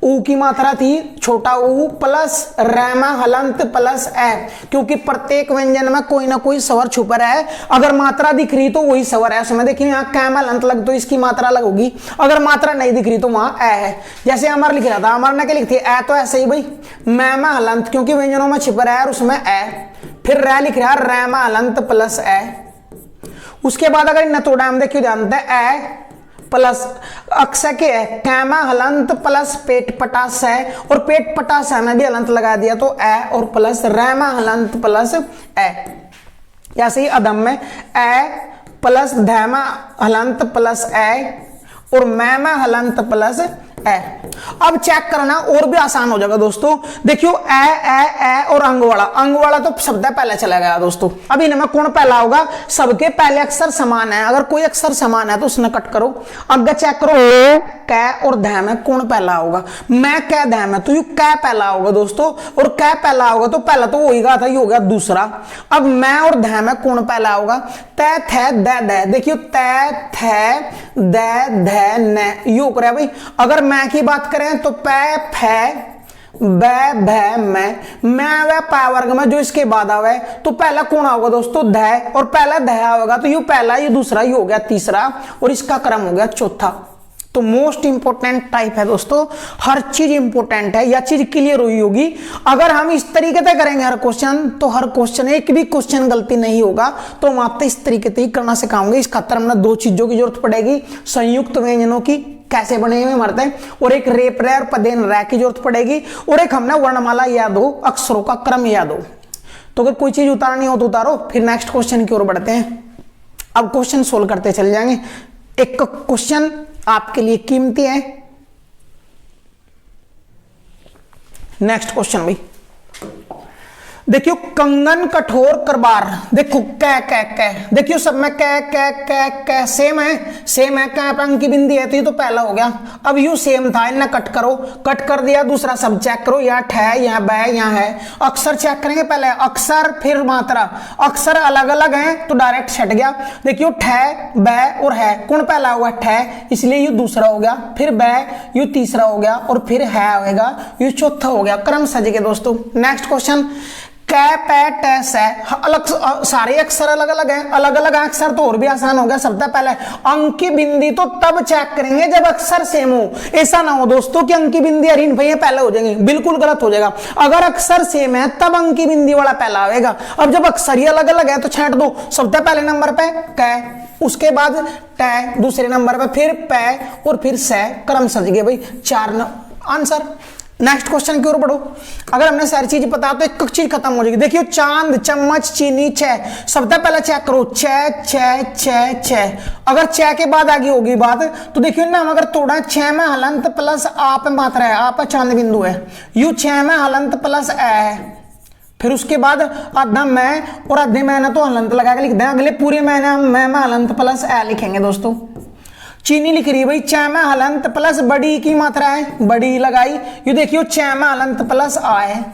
ऊ की मात्रा थी छोटा ऊ प्लस रैमा हलंत प्लस ए, क्योंकि प्रत्येक व्यंजन में कोई ना कोई स्वर छुपा है। अगर मात्रा दिख रही तो वही स्वर है उसमें। देखिए यहाँ कैमा हलंत लग तो इसकी मात्रा अलग होगी, अगर मात्रा नहीं दिख रही तो वहां ए है। जैसे अमर लिख रहा था, अमर ने क्या लिखती है? ए, तो ऐसे ही भाई मैमा हलंत, क्योंकि व्यंजनों में छिपा है और उसमें ए, फिर रै लिख रहा है रैमा हलंत प्लस ए। उसके बाद अगर इन्हें तोड़ा हम देखिए ध्यान दें, ए प्लस अक्षय के कैमा हलंत प्लस पेट पटास है, और पेट पटास है में भी हलंत लगा दिया तो ए, और प्लस रैमा हलंत प्लस ए। ऐसे ही अदम में ए प्लस धैमा हलंत प्लस ए, और मैमा हलंत प्लस ए। अब चेक करना और भी आसान हो जाएगा दोस्तों। देखियो ए और अंग वाला तो शब्द पहले चला गया दोस्तों। अब इनमें कौन पहला होगा? सबके पहले अक्षर समान है, अगर कोई अक्षर समान है तो उसने कट करो। अगर चेक करो कै और ध में कौन पहला होगा? मैं कै ध में, तो यू कै पहला होगा दोस्तों, और कै पहला होगा तो पहला तो वही था, ये हो गया दूसरा। अब मैं और ध में कौन पहला होगा? तै थे द द। देखियो तै थे द ध न, यू हो रहा है भाई। अगर मैं की बात करें तो पै फै बै भै मैं वह पै वर्ग में जो इसके बाद आवे तो पहला कौन होगा दोस्तों? ध, और पहला ध होगा तो यू पहला, ये दूसरा, ये हो गया तीसरा, और इसका क्रम हो गया चौथा। तो मोस्ट इंपोर्टेंट टाइप है दोस्तों, हर चीज इंपोर्टेंट है, यह चीज क्लियर हुई होगी। अगर हम इस तरीके से करेंगे हर क्वेश्चन, तो हर क्वेश्चन एक भी क्वेश्चन गलती नहीं होगा। तो हम आपसे इस तरीके से ही करना सिखाऊंगे। इस खातर हमने दो चीजों की जरूरत पड़ेगी, संयुक्त व्यंजनों की कैसे बने हुए मरते हैं, और एक रेप रे और पदेन रे की जरूरत पड़ेगी, और एक हमने वर्णमाला याद हो, अक्षरों का क्रम याद हो। तो अगर कोई चीज उतारनी हो तो उतारो, फिर नेक्स्ट क्वेश्चन की ओर बढ़ते हैं। अब क्वेश्चन सोल्व करते चल जाएंगे। एक क्वेश्चन आपके लिए कीमती है। नेक्स्ट क्वेश्चन भाई देखियो, कंगन कठोर करबार, देखो कै कै कै, देखियो सब में कै कै कै कै सेम है, सेम है, कै पे अंक की बिंदी है तो ये तो पहला हो गया। अब यू सेम था, इन्हें कट करो, कट कर दिया, दूसरा सब चेक करो, यहाँ ठै, यहाँ बै, यहाँ है। अक्षर चेक करेंगे पहले, अक्षर फिर मात्रा, अक्षर अलग अलग हैं तो डायरेक्ट छट गया। देखियो ठै, बै और है, कौन पहला होगा? ठै, इसलिए यू दूसरा हो गया, फिर बै यू तीसरा हो गया, और फिर है होगा यू चौथा हो गया। क्रम सज गए दोस्तों। नेक्स्ट क्वेश्चन, कै पै टै सै, अलग सारे अक्षर अलग अलग हैं, अलग अलग अक्षर तो और भी आसान हो गया। सबसे पहले अंक की बिंदी तो तब चेक करेंगे जब अक्षर सेम हो। ऐसा ना हो दोस्तों कि अंक की बिंदी अरीन भैया पहले हो जाएंगे, बिल्कुल गलत हो जाएगा। अगर अक्षर सेम है तब अंक की बिंदी वाला पहला आएगा। अब जब अक्षर ही अलग अलग है तो छांट दो। सबसे पहले नंबर पे कै, उसके बाद टै, दूसरे नंबर पे फिर पै और फिर सै। क्रम सज गए भाई, चार आंसर। नेक्स्ट क्वेश्चन की ओर बढ़ो। अगर हमने सारी चीज पता तो एक चीज खत्म हो जाएगी। देखियो चांद, चम्मच, चीनी, छह। सबसे पहले चेक करो, छह छह छह छह। अगर छह के बाद आगे होगी बात तो देखियो ना, अगर तोड़ा छह में हलंत प्लस आप मात्रा है, आप चांद बिंदु है, यू छह में हलंत प्लस ए है, फिर उसके बाद आधा मैं और आधे मैंने तो हलंत लगा के लिख दें। अगले पूरे मैंने मैं में हलंत प्लस ए लिखेंगे दोस्तों। चीनी लिख रही है भाई, च में हलंत प्लस बड़ी की मात्रा है, बड़ी लगाई, ये देखियो च में हलंत प्लस आ है।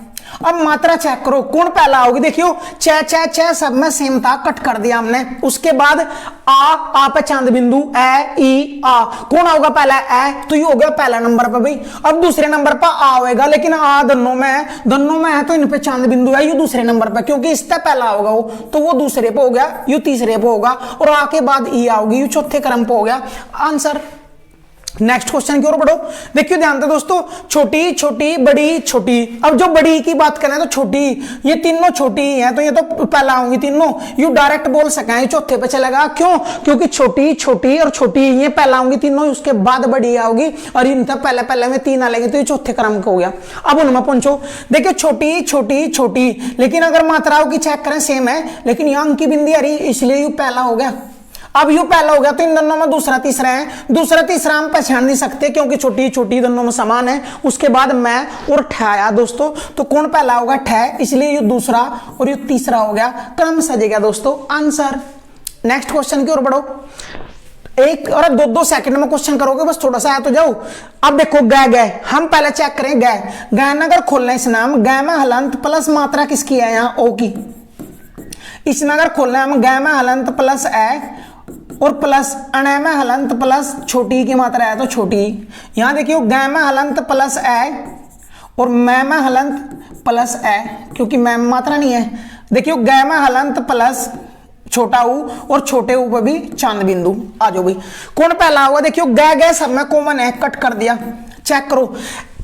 अब मात्रा चेक करो, कौन पहला होगी? देखियो छ छ छ सब में सेम था, कट कर दिया हमने। उसके बाद आ पे चांद बिंदु, ए ई आ, कौन होगा पहला? ए, तो ये हो गया पहला नंबर पे भाई। अब दूसरे नंबर पर आ होगा, लेकिन आ दोनों में है तो इन पे चांद बिंदु है, ये दूसरे नंबर पे, क्योंकि इससे पहला होगा वो, तो वो दूसरे पे हो गया, यू तीसरे पे होगा, और आ के बाद ई आओगी, यू चौथे क्रम पे हो गया आंसर। नेक्स्ट क्वेश्चन की ओर बढ़ो। देखिए ध्यान से दोस्तों, छोटी छोटी बड़ी छोटी। अब जो बड़ी की बात करें तो छोटी, ये तीनों छोटी हैं तो ये तो पहला होंगी तीनों, यू डायरेक्ट बोल सकें ये चौथे पे चलेगा। क्यों? क्योंकि छोटी छोटी और छोटी ये पहला होंगी तीनों, उसके बाद बड़ी आओगी, और इन तक पहले पहले में तीन आ लेंगे तो ये चौथे क्रम का हो गया। अब उनमें पहुंचो, देखिए छोटी छोटी छोटी, लेकिन अगर मात्राओं की चेक करें सेम है, लेकिन यहाँ अंक की बिंदी आ रही, इसलिए यू पहला हो गया। अब यू पहला हो गया तो इन दोनों में दूसरा तीसरा है, दूसरा तीसरा हम पहचान नहीं सकते क्योंकि छोटी छोटी दोनों में समान है। उसके बाद मैं और ठहराया दोस्तों, तो कौन पहला होगा? ठह, इसलिए ये दूसरा और ये तीसरा हो गया। क्रम सजेगा दोस्तों आंसर। नेक्स्ट क्वेश्चन की ओर बढ़ो। एक और दो सेकंड में क्वेश्चन करोगे, बस थोड़ा सा आ तो जाओ। अब देखो गै गै, हम पहले चेक करें गै, गै नगर खोलना इस नाम, गै में हलंत प्लस मात्रा किसकी है? यहाँ ओ की। इस नगर खोलना हम, गै में हलंत प्लस ए और प्लस अणे में हलंत प्लस छोटी की मात्रा है तो छोटी। यहां देखियो गै में हलंत प्लस ए और मैं में हलंत प्लस ए, क्योंकि मैं में मात्रा नहीं है। देखियो गै में हलंत प्लस छोटा ऊ और छोटे ऊ पे भी चांद बिंदु। आ जाओ भाई, कौन पहला होगा? देखियो गै गै सब में कॉमन है, कट कर दिया। चेक करो,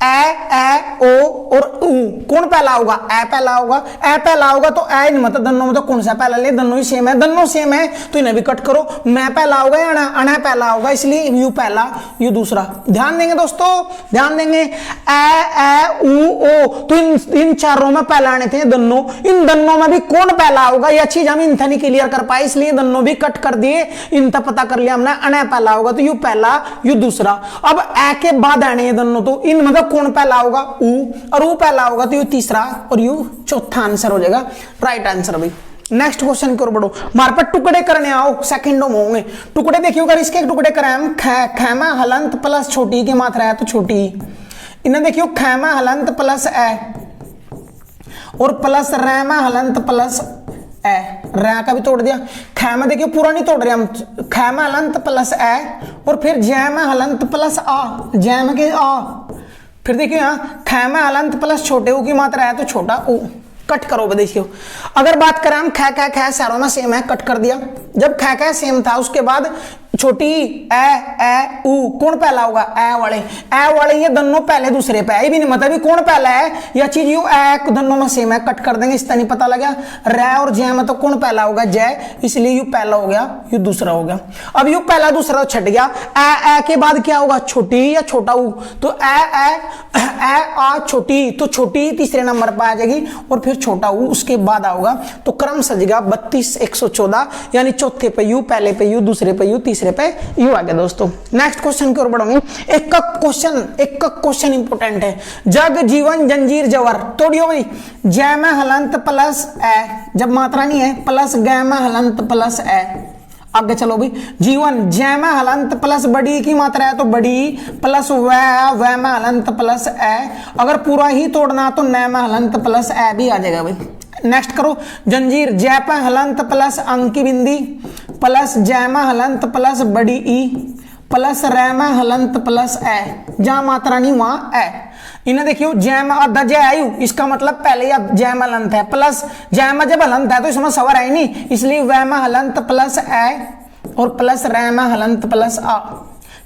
ए ओ और ऊ, कौन पहला होगा? ए पहला होगा। ए पहला होगा तो ए मतलब दोनों में तो कौन सा पहला ले? दोनों ही सेम है, दोनों सेम है तो इन्हें भी कट करो। मैं पहला होगा या अना पहला होगा, इसलिए यू पहला यू दूसरा। ध्यान देंगे दोस्तों, ध्यान देंगे। ए ऊ ओ, तो इन चारों में पहला आने थे दोनों, इन दोनों में भी कौन पहला होगा? यह चीज हम इन था नहीं क्लियर कर पाए, इसलिए दोनों भी कट कर दिए। इन तक पता कर लिया हमने, अना पहला होगा तो यू पहला यू दूसरा। अब ए के बाद आने दोनों, तो इन मतलब कौन पहला होगा? ऊ, और ऊ पहला होगा तो यू तीसरा और यू चौथा आंसर हो जाएगा, राइट आंसर भाई। नेक्स्ट क्वेश्चन की ओर बढ़ो। हमारे पास टुकड़े करने आओ, सेकंडों में होंगे टुकड़े। देखियो अगर इसके टुकड़े करें हम, ख में हलंत प्लस छोटी की मात्रा है तो छोटी। इन्हें देखियो ख में हलंत प्लस ए और प्लस रे में हलंत प्लस ए, रे का भी तोड़ दिया। ख में देखियो पूरा नहीं तोड़ रहे हम, ख में हलंत प्लस ए और फिर जय में हलंत प्लस आ, जय में के आ। फिर देखियो यहाँ ख में हलंत प्लस छोटे ऊ की मात्रा है तो छोटा ऊ। कट करो देखियो, अगर बात करें हम ख सारों में सेम है, कट कर दिया। जब ख सेम था उसके बाद छोटी ए उ कौन पहला होगा? ए वाले ये दोनों पहले दूसरे पे है, ये भी नहीं मतलब कौन पहला है, यह चीज यू ए दोनों में सेम है, कट कर देंगे, इसका नहीं पता लगा। रे और जय में तो कौन पहला होगा? जय, इसलिए यू पहला हो गया, यू दूसरा हो गया। अब यू पहला दूसरा छट गया, ए के बाद क्या होगा? छोटी या छोटा ऊ, तो ए आ छोटी, तो छोटी तीसरे नंबर पर आ जाएगी और फिर छोटा ऊ उसके बाद आओगा, तो क्रम सजेगा 32 114, यानी चौथे पे यू, पहले पे यू, दूसरे पे यू, तीसरे पे यू आ गया दोस्तों। नेक्स्ट क्वेश्चन की ओर बढ़ोगे। एक का क्वेश्चन इंपोर्टेंट है। जग जीवन जंजीर जवर तोड़ियो भाई, जय में हलंत प्लस ए, जब मात्रा नहीं है प्लस गै में हलंत प्लस ए। आगे चलो भाई, जीवन जय में हलंत प्लस बड़ी की मात्रा है तो बड़ी प्लस वह में हलंत प्लस ए, अगर पूरा ही तोड़ना तो न में हलंत प्लस ए भी आ जाएगा भाई। नेक्स्ट करो, जंजीर जय पे हलंत प्लस अंक की बिंदी प्लस जय में हलंत प्लस बड़ी ई प्लस रै में हलंत प्लस ए, जहां मात्रा नहीं वहां ए। इन्हें देखियो, जय में आधा जय आयु, इसका मतलब पहले या जय में हलंत है, प्लस जय में जब हलंत है तो इसमें सवर है नहीं, इसलिए वह में हलंत प्लस ए और प्लस रै में हलंत प्लस आ।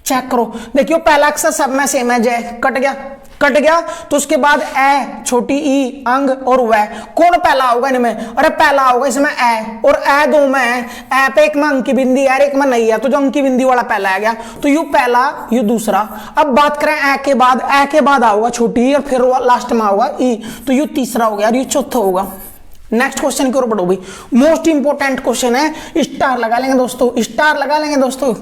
चेक करो, देखियो पहला अक्षर सब में सेम है, जय कट गया तो उसके बाद ए, छोटी ई, अंग और वह, कौन पहला होगा इनमें? अरे पहला होगा इसमें ए, और ए दो में है, ए पे एक में अंक की बिंदी है, एक में नहीं है, तो जो अंक की बिंदी वाला पहला आ गया, तो यू पहला यू दूसरा। अब बात करें ए के बाद आओगा छोटी और फिर लास्ट में होगा ई, तो यू तीसरा हो गया और यू चौथा होगा। नेक्स्ट क्वेश्चन की ओर बढ़ो भाई, मोस्ट इंपोर्टेंट क्वेश्चन है, स्टार लगा लेंगे दोस्तों।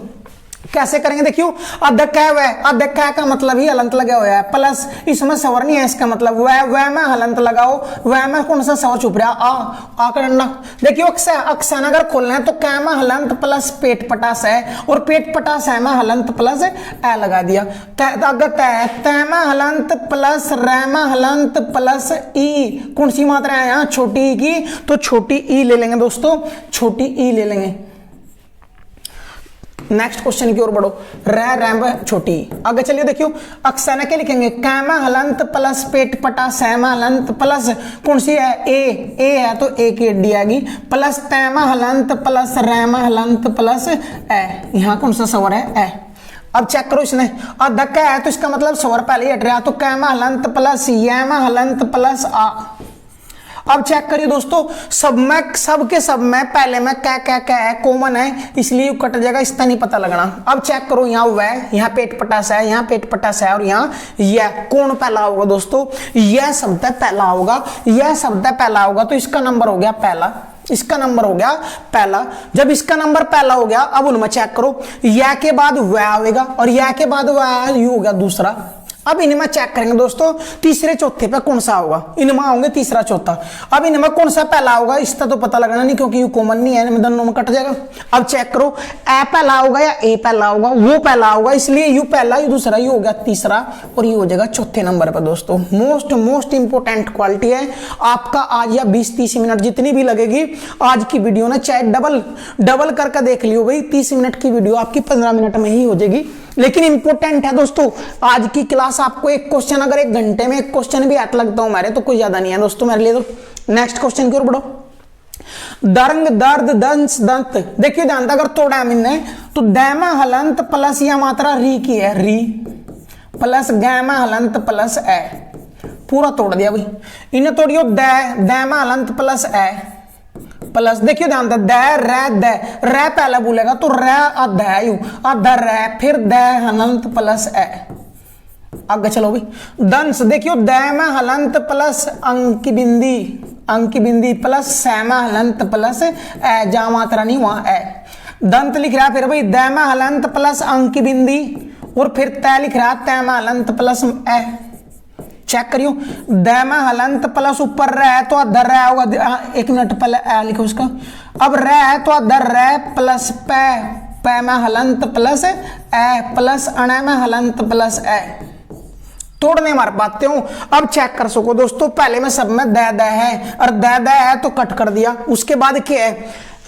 कैसे करेंगे? देखियो, अध्यक्ष का मतलब ही हलंत लगा हुआ है, प्लस इसमें सवर नहीं है, इसका मतलब वह में हलंत लगाओ, वह में कौन सा सवर छुप रहा? आ करना। देखियो अक्सन अगर खोलना है तो कै में हलंत प्लस पेट पटास है, और पेट पटास है में हलंत प्लस ए लगा दिया। तय में हलंत प्लस रै में हलंत प्लस ई, कौन सी मात्रा है यहाँ? छोटी ई की, तो छोटी ई ले लेंगे दोस्तों, छोटी ई ले लेंगे। नेक्स्ट क्वेश्चन की ओर बढ़ो, रैम छोटी। आगे चलिए, देखियो अक्सर क्या लिखेंगे? कैमा हलंत प्लस पेट पटा सैमा हलंत प्लस कौन सी है? ए है तो ए की एडी आएगी, प्लस तैमा हलंत प्लस रैमा हलंत प्लस ए, यहाँ कौन सा स्वर है? ए। अब चेक करो, इसने अधक है तो इसका मतलब स्वर पहले ही हट रहा, तो कैमा हलंत प्लस यमा हलंत प्लस आ। अब चेक करिए दोस्तों, सब में पहले में क्या है? कॉमन है, इसलिए कट जाएगा, इसका नहीं पता लगना। अब चेक करो, यहाँ वह, यहाँ पेट पटास है, यहाँ पेट पटास है, और यहाँ यह कौन पहला होगा दोस्तों? यह शब्द पहला होगा, तो इसका नंबर हो गया पहला। जब इसका नंबर पहला हो गया, अब उनमें चेक करो, या के बाद वह आएगा और या के बाद वह यू हो गया दूसरा। अब इनमें चेक करेंगे दोस्तों, तीसरे चौथे पे कौन सा होगा? इनमें होंगे तीसरा चौथा। अब इनमें कौन सा पहला होगा इसका तो पता लगना नहीं, क्योंकि यू कॉमन नहीं है, इनमें दोनों में कट जाएगा। अब चेक करो, ए पहला होगा या ए पहला होगा? वो पहला होगा, इसलिए यू पहला, यू दूसरा, यू हो गया तीसरा, और यू हो जाएगा चौथे नंबर पर दोस्तों। मोस्ट इंपोर्टेंट क्वालिटी है आपका आज, या 20-30 मिनट जितनी भी लगेगी आज की वीडियो ना, चाहे डबल करके देख लियो भाई, 30 मिनट की वीडियो आपकी 15 मिनट में ही हो जाएगी, लेकिन इंपॉर्टेंट है दोस्तों। आज की क्लास आपको एक क्वेश्चन, अगर 1 घंटे में एक क्वेश्चन भी हाथ लगता हूं मेरे, तो कोई ज्यादा नहीं है दोस्तों मेरे लिए। तो नेक्स्ट क्वेश्चन की ओर बढ़ो, दर्ंग दर्द दंस दंत। देखिए ध्यान, अगर तोड़ा है मैंने तो दैमा हलंत प्लस या मात्रा री की है, री प्लस गैमा हलंत प्लस ए, पूरा तोड़ दिया भाई। इन्हें तोड़ियो, दैमा हलंत प्लस ए प्लस, देखियो ध्यान रै पहले बोलेगा तो रै आधा रै, फिर दै हलंत प्लस ए। आगे चलो भाई, दंस, देखियो दै में हलंत प्लस अंक की बिंदी प्लस सैमा हलंत प्लस ए, जहां मात्रा नहीं वहां ए। दंत लिख रहा है, फिर भाई दै में हलंत प्लस अंक की बिंदी, और फिर तय लिख रहा है तय में हलंत प्लस ए। चेक करियो, दै में हलंत प्लस ऊपर रै तो अधर रै होगा, 1 मिनट पहले ए लिखो उसका। अब रै है तो अधर रै प्लस पै में हलंत प्लस ए प्लस अणे में हलंत प्लस ए। तोड़ने मार पाते हो। अब चेक कर सको दोस्तों, पहले में सब में दै है, और दै है तो कट कर दिया। उसके बाद क्या है?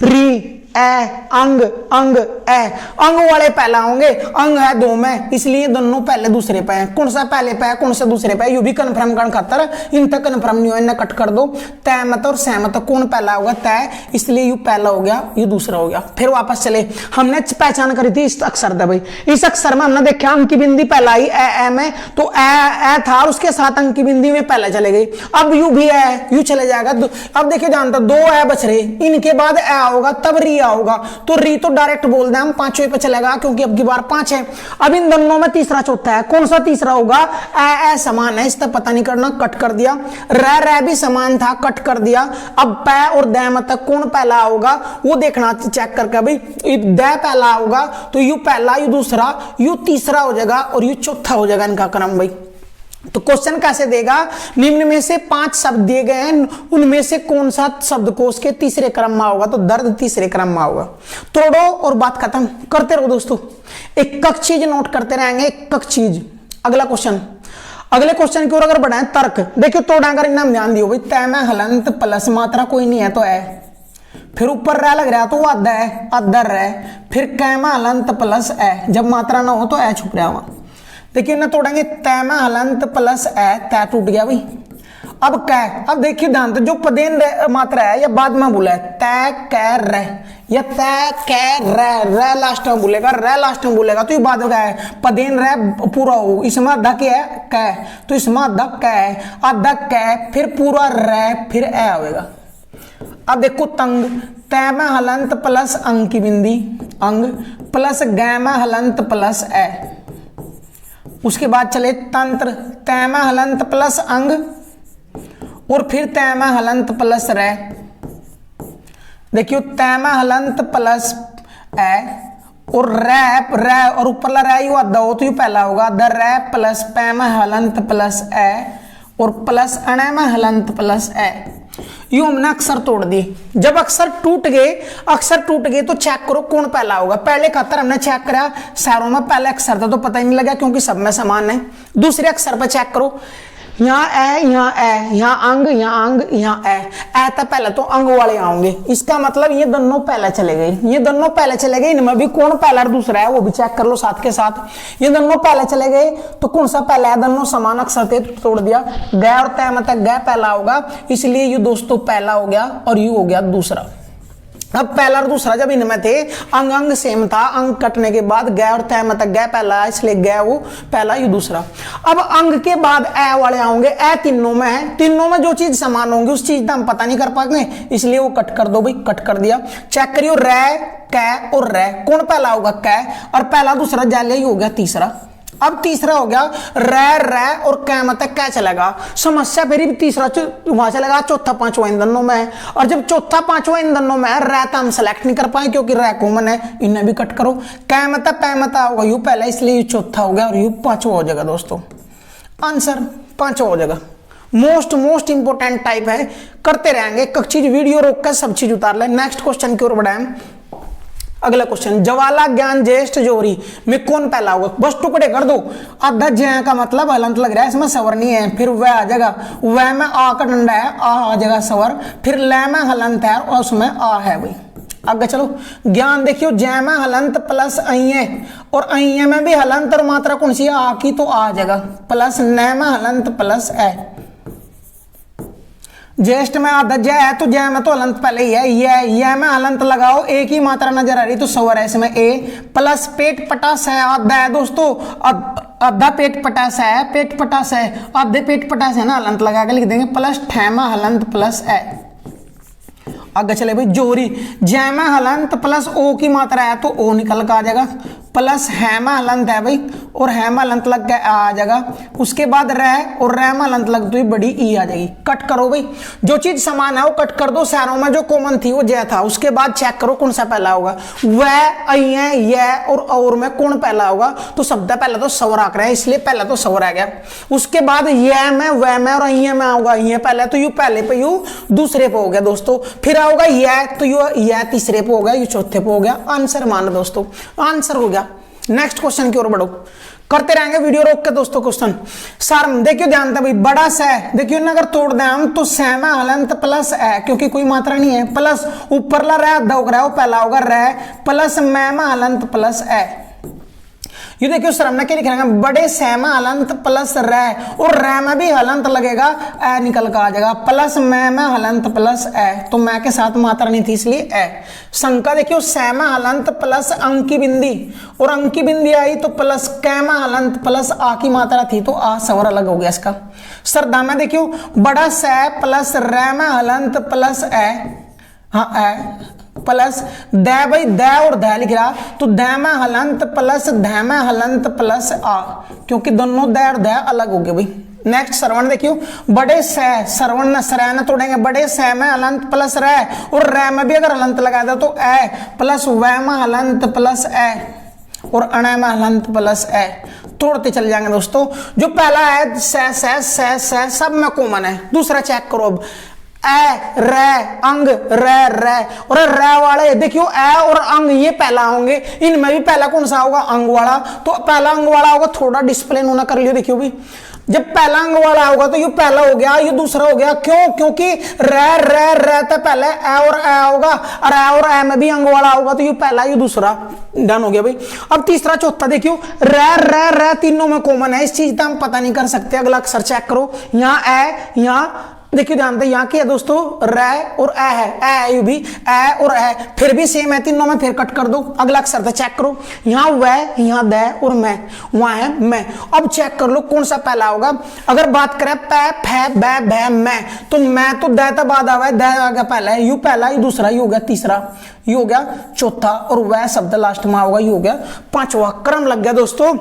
री ए अंग अंग ए, अंग वाले पहला होंगे, अंग है दो में इसलिए दोनों पहले दूसरे पे हैं। कौन सा पहले पे है कौन सा दूसरे पे है यू भी कन्फर्म करने खातर इन तक कन्फर्म नहीं हो, इन्हें कट कर दो। तय मत और सहमत कौन पहला होगा, तय, इसलिए यू पहला हो गया यू दूसरा हो गया। फिर वापस चले, हमने पहचान करी थी इस अक्षर था भाई, इस अक्षर में हमने देखा अंक की बिंदी पहला आई ए में, तो ए था उसके साथ अंक की बिंदी में पहले चले गई। अब यू भी है यू चले जाएगा। अब देखिए जानता दो ए बच रहे, इनके बाद ए होगा तब री होगा, तो री तो डायरेक्ट बोल दे हम पांचवें पे चलेगा क्योंकि अब की बार 5 है। अब इन दोनों में तीसरा चौथा है, कौन सा तीसरा होगा, ए समान है इसका पता नहीं करना, कट कर दिया। रे भी समान था, कट कर दिया। अब पै और दै में तक कौन पहला होगा वो देखना चेक करके भाई, दै पहला होगा तो यू पहला यू दूसरा यू तीसरा हो जाएगा और यू चौथा हो जाएगा इनका क्रम भाई। तो क्वेश्चन कैसे देगा, निम्न में से 5 शब्द दिए गए हैं, उनमें से कौन सा शब्दकोश के तीसरे क्रम में होगा, तो दर्द तीसरे क्रम में होगा। तोड़ो और बात खत्म, करते रहो दोस्तों, एक चीज नोट करते रहेंगे, एक चीज। अगला क्वेश्चन, अगले क्वेश्चन की ओर अगर बढ़ाएं, तर्क देखियो, तोड़ा अगर इनाम ध्यान दियो भाई, तय में हलंत प्लस मात्रा कोई नहीं है तो है, फिर ऊपर रह लग रहा है तो वो आधा है, अदर है, फिर कै में हलंत प्लस है, जब मात्रा ना हो तो है छुप रहा हुआ। देखिए ना तोड़ेंगे, तय में हलंत प्लस है, तय टूट गया भाई। अब कै, अब देखिए ध्यान जो पदेन मात्रा है या बाद में बोला है, तय कै रह या तय कै रह लास्ट में बोलेगा, रह लास्ट में बोलेगा तो ये बाद में है, पदेन रह पूरा हो, इसमें आधा क्या है कै, तो इसमें आधा कै है, आधा कै फिर पूरा रह फिर ए होगा। अब देखो तंग, तय में हलंत प्लस अंग की बिंदी अंग प्लस गै में हलंत प्लस ए। उसके बाद चले तंत्र, तय में हलंत प्लस अंग और फिर तय में हलंत प्लस रे। देखियो तय में हलंत प्लस ए और रे और ऊपर रे यू आधा हो तो यू पहला होगा, द रे प्लस पै में हलंत प्लस ए और प्लस अणे में हलंत प्लस ए। यू हमने अक्षर तोड़ दिए। जब अक्षर टूट गए तो चेक करो कौन पहला होगा। पहले खातर हमने चेक करा, शहरों में पहले अक्षर था तो पता ही नहीं लगा क्योंकि सब में समान है। दूसरे अक्षर पर चेक करो, यहाँ ए यहाँ ए, यहाँ अंग यहाँ अंग यहाँ ए था पहले तो अंग वाले आएंगे, इसका मतलब ये दोनों पहले चले गए, ये दोनों पहले चले गए। इनमें भी कौन पहला और दूसरा है वो भी चेक कर लो साथ के साथ। ये दोनों पहले चले गए तो कौन सा पहला है, दोनों समान अक्षर थे तोड़ दिया, गै और तय मतलब गै पहला होगा, इसलिए ये दोस्तों पहला हो गया और यू हो गया दूसरा। अब पहला और दूसरा जब इनमें थे अंग अंग सेम था, अंग कटने के बाद गै और तय मतलब गै पहला इसलिए गै वो पहला यू दूसरा। अब अंग के बाद ए वाले आएंगे, ए तीनों में है, तीनों में जो चीज समान होंगी उस चीज का हम पता नहीं कर पाएंगे, इसलिए वो कट कर दो भाई, कट कर दिया। चेक करियो रे कै और रे कौन पहला होगा, कै और पहला दूसरा जाले हो गया तीसरा। अब तीसरा हो गया रे और कै मतलब क्या चलेगा, समस्या फिर तीसरा वहां चलेगा, चौथा पांचवा इन दोनों में है, और जब चौथा पांचवा इन दोनों में है रे तो हम सेलेक्ट नहीं कर पाए क्योंकि रे कॉमन है, इन्हें भी कट करो। कै मतलब पै मतलब होगा यू पहला इसलिए यू चौथा हो गया और यू पांचवा हो जाएगा दोस्तों, आंसर पांचवा हो जाएगा। मोस्ट इंपोर्टेंट टाइप है, करते रहेंगे, एक चीज वीडियो रोक कर सब चीज उतार ले। नेक्स्ट क्वेश्चन की ओर बढ़ाएं। अगला क्वेश्चन, जवाला ज्ञान ज्येष्ठ जोरी में कौन पहला होगा, बस टुकड़े कर दो। आधा जय का मतलब हलंत लग रहा है, इसमें सवर नहीं है, फिर वह आ जाएगा, वह में आ का डंडा है, आ जाएगा सवर, फिर ल में हलंत है और उसमें आ है भाई। आगे चलो, ज्ञान देखियो, जय में हलंत प्लस अइये और अइये में भी हलंत और मात्रा कौन सी है, आ की तो आ जाएगा, प्लस न में हलंत प्लस ए। ज्येष्ठ में आधा जय है तो जय में तो हलंत पहले ही है, ये में हलंत लगाओ, एक ही मात्रा नजर आ रही तो सवर है इसमें ए, प्लस पेट पटास है, आधा है दोस्तों, आधा पेट पटास है, पेट पटास है, आधे पेट पटास है ना, हलंत लगा के लिख देंगे, प्लस ठैमा हलंत प्लस ए। आगे चले भाई, जोरी, जय में हलंत प्लस ओ की मात्रा है तो ओ निकल कर आ जाएगा, प्लस हैमा हलंत है भाई और हैमा हलंत लग के आ जाएगा, उसके बाद रह और रहमा हलंत लग तो बड़ी ई आ जाएगी। कट करो भाई, जो चीज समान है वो कट कर दो, शहरों में जो कॉमन थी वो जय था। उसके बाद चेक करो कौन सा पहला होगा, वह ये और में कौन पहला होगा, तो शब्द पहला तो सवर आ रहा है इसलिए पहला तो सवर आ गया। उसके बाद ये में वह में और अइये में होगा, ये पहले तो यू पहले पे यू दूसरे पे हो गया दोस्तों, फिर होगा यह तो यह तीसरे पे हो गया, यू चौथे पे हो गया। आंसर मान दोस्तों, आंसर हो गया। नेक्स्ट क्वेश्चन की ओर बढ़ो। करते रहेंगे वीडियो रोक के दोस्तों क्वेश्चन। सर देखियो ध्यान से भाई, बड़ा स देखियो ना, अगर तोड़ दें हम तो सहमा हलंत प्लस है, क्योंकि कोई मात्रा नहीं है, प्लस ऊपरला रह दो रहा पहला होगा रह प्लस मैमा हलंत प्लस है। ये देखियो सर हमने क्या लिख रहे हैं, बड़े सहमा हलंत प्लस रह, और रह में भी हलंत लगेगा, ए निकल कर आ जाएगा, प्लस मैमा हलंत प्लस ए, तो मैं के साथ मात्रा नहीं थी इसलिए ए। संख्या देखियो सहमा हलंत प्लस अंकी बिंदी, और अंकी बिंदी आई तो प्लस कैमा हलंत प्लस आ की मात्रा थी तो आ स्वर अलग हो गया इसका। सर दामा देखियो बड़ा स प्लस रैमा हलंत प्लस ए, हाँ ए प्लस द भाई द और ध लिख रहा तो धैमा हलंत प्लस धैमा हलंत प्लस आ, क्योंकि दोनों द और ध अलग हो गए भाई। नेक्स्ट श्रवण देखियो, बड़े स श्रवण न सर न तोड़ेंगे, बड़े स में हलंत प्लस रह, और रह में भी अगर हलंत लगा दे तो ए प्लस वैमा हलंत प्लस ए, और अणैमा हलंत प्लस ए। तोड़ते चल जाएंगे दोस्तों। जो पहला है स सब में कॉमन है। दूसरा चेक करो अब, ए रे अंग रे और रे वाले देखियो ए और अंग ये पहला होंगे, इनमें भी पहला कौन सा होगा, अंग वाला, तो पहला अंग वाला होगा, थोड़ा डिस्प्ले होना कर लियो। देखियो भी जब पहला अंग वाला होगा तो ये पहला हो गया, ये दूसरा हो गया, क्यों, क्योंकि रे तो पहले ए और ए होगा, और ए और ए में भी अंग वाला होगा, तो ये पहला ये दूसरा डन हो गया भाई। अब तीसरा चौथा देखियो, रे तीनों में कॉमन है, इस चीज का हम पता नहीं कर सकते। अगला अक्षर चेक करो, यहाँ ए, यहाँ देखिए ध्यान दे, यहाँ की है दोस्तों रे और ए है, ए भी ए और ए फिर भी सेम है तीनों में, फिर कट कर दो। अगला अक्षर था चेक करो, यहाँ वह, यहाँ द और मैं, वहां है मैं। अब चेक कर लो कौन सा पहला होगा। अगर बात करें पै फै बै भै मैं, तो मैं तो द बाद आवा है, द आ गया पहला है, यू पहला, ये दूसरा, ये हो गया तीसरा, ये हो गया चौथा, और वह शब्द लास्ट में होगा, ये हो गया पांचवा। क्रम लग गया दोस्तों।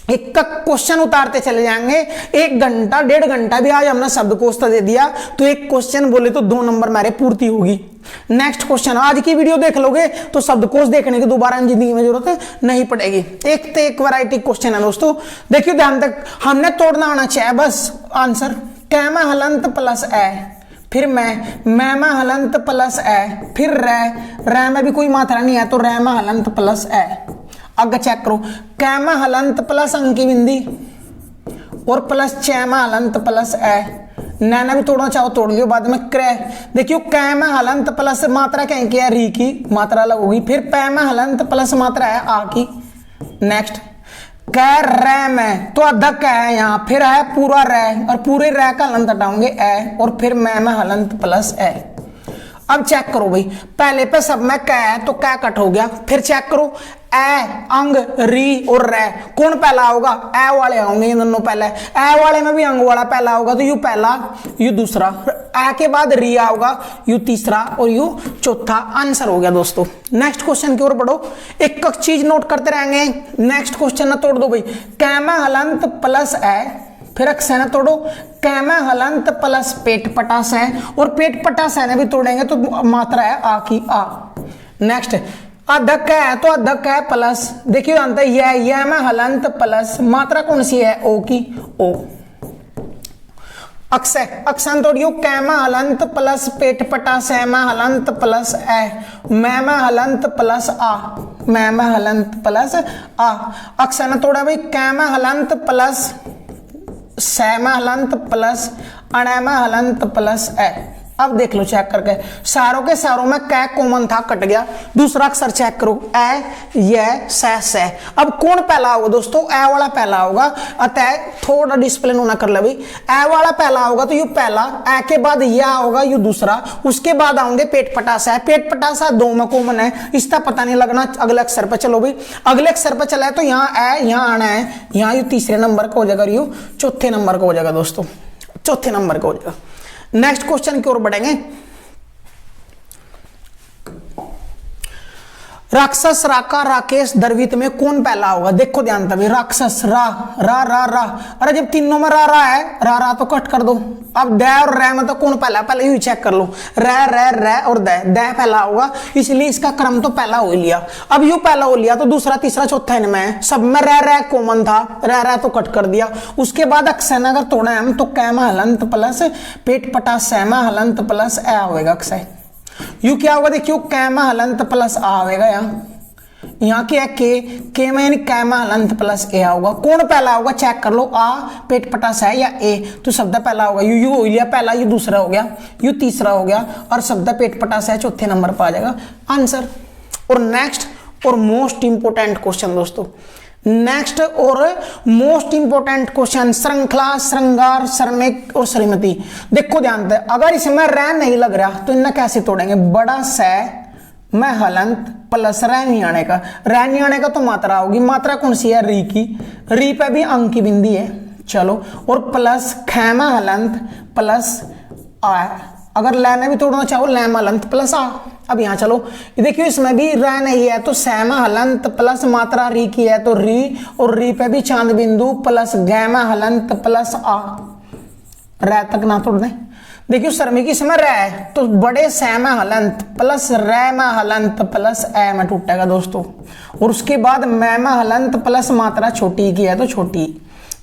एक का क्वेश्चन उतारते चले जाएंगे, 1 घंटा 1.5 घंटा भी आज हमने शब्दकोश दे दिया, तो एक क्वेश्चन बोले तो 2 नंबर मेरे पूर्ति होगी। नेक्स्ट क्वेश्चन, आज की वीडियो देख लोगे तो शब्दकोश देखने की दोबारा जिंदगी में जरूरत नहीं पड़ेगी। एक तो एक वैरायटी क्वेश्चन है दोस्तों, देखिए ध्यान तक, हमने तोड़ना आना चाहिए बस आंसर। कैमा हलंत प्लस ए, फिर मैं हलंत प्लस ए, फिर रे में भी कोई मात्रा नहीं है तो रे में हलंत प्लस ए। आगे चेक करो, कैमा हलंत प्लस अंकी बिंदी और प्लस चैमा हलंत प्लस ए। नैना भी तोड़ना चाहो तोड़ लियो, बाद में क्रय देखियो, कैमा हलंत प्लस मात्रा कहीं की है, री की मात्रा अलग होगी, फिर पैमा हलंत प्लस मात्रा है आ की। नेक्स्ट कै रे में तो अधक है यहाँ, फिर है पूरा रे, और पूरे रे का हलंत हटाओगे ए, और फिर मैं हलंत प्लस ए। अब चेक करो भाई, पहले पे सब में कै है तो कै कट हो गया, फिर चेक करो ए अंग री और रे, कौन पहला होगा, ए वाले होंगे ये दोनों पहले, ए वाले में भी अंग वाला पहला होगा तो यू पहला, यू दूसरा, ए के बाद री होगा, यू तीसरा और यू चौथा। आंसर हो गया दोस्तों। नेक्स्ट क्वेश्चन की ओर बढ़ो, एक चीज नोट करते रहेंगे। नेक्स्ट क्वेश्चन ना तोड़ दो भाई, कैमा हलंत प्लस ए, फिर अक्षर तोड़ो, कैमा हलंत प्लस पेट पटास है, और पेट पटास है भी तोड़ेंगे तो मात्रा है आ की आ। नेक्स्ट अधक है तो अधक है प्लस, देखिए अंतर यह में हलंत प्लस मात्रा कौन सी है, ओ की ओ। अक्षर तोड़ियो, कैमा हलंत प्लस पेट पटास है, में हलंत प्लस ए, मैं हलंत प्लस आ, मैं हलंत प्लस आ। अक्षर तोड़ा भाई, कैमा हलंत प्लस सैमा हलंत प्लस अणैमा हलंत प्लस ए। अब देख लो चेक करके, सारों के सारों में कै कॉमन था, कट गया। दूसरा अक्षर चेक करो, ए ये से। अब कौन पहला होगा दोस्तों, ए वाला पहला होगा, अतः थोड़ा डिस्प्ले होना कर ले भाई। ए वाला पहला होगा तो यू पहला, ए के बाद यह होगा यू दूसरा, उसके बाद आएंगे पेट पटासा है, पेट पटासा 2 में कॉमन है, इसका पता नहीं लगना। अगले अक्षर पर चलो भाई, अगले अक्षर पर चला है तो यहाँ ए, यहाँ आना है, यहाँ यू तीसरे नंबर का हो जाएगा, यू चौथे नंबर का हो जाएगा दोस्तों, चौथे नंबर का हो जाएगा। नेक्स्ट क्वेश्चन की ओर बढ़ेंगे। राक्षस राका राकेश द्रवित में कौन पहला होगा, देखो ध्यान तभी, राक्षस रा रा रा रा, अरे जब तीनों में रा है, रा तो कट कर दो। अब द और रे में तो कौन पहला, पहले यू चेक कर लो, रे और द पहला होगा, इसलिए इसका क्रम तो पहला हो लिया। अब यू पहला हो लिया तो दूसरा तीसरा चौथा इनमें सब में रे कॉमन था, रे तो कट कर दिया। उसके बाद अक्षर अगर तोड़ा हम तो कैमा हलंत प्लस पेट पटा सैमा हलंत प्लस ए होगा। अक्षय यू क्या होगा, देखियो कैमा हलंत प्लस आ होगा यहाँ, यहाँ क्या है के में यानी कै में हलंत प्लस ए होगा। कौन पहला होगा चेक कर लो, आ पेट पटास है या ए, तो शब्द पहला होगा। यू हो लिया पहला, यू दूसरा हो गया, यू तीसरा हो गया और शब्द पेट पटास है चौथे नंबर पर आ जाएगा आंसर। और नेक्स्ट और मोस्ट इंपोर्टेंट क्वेश्चन दोस्तों, नेक्स्ट और मोस्ट इंपोर्टेंट क्वेश्चन, श्रृंखला, श्रृंगार, श्रमिक और श्रीमती। देखो ध्यान से, अगर इसमें रह नहीं लग रहा तो इन्हें कैसे तोड़ेंगे। बड़ा से मैं हलंत प्लस रह नहीं आने का, रह नहीं आने का तो मात्रा होगी। मात्रा कौन सी है, री की, री पे भी अंक की बिंदी है। चलो, और प्लस खैमा हलंत प्लस आ, अगर लैने भी तोड़ना चाहो लैम हलंत प्लस आ। अब यहाँ चलो, देखियो इसमें भी रह नहीं है तो सैमा हलंत प्लस मात्रा री की है तो री, और री पे भी चांद बिंदु प्लस गैमा हलंत प्लस आ, रह तक ना तोड़ दें। देखियो श्रमिक इसमें रह है तो बड़े सैमा हलंत प्लस रैमा हलंत प्लस ए में टूटेगा दोस्तों, और उसके बाद मैमा हलंत प्लस मात्रा छोटी की है तो छोटी।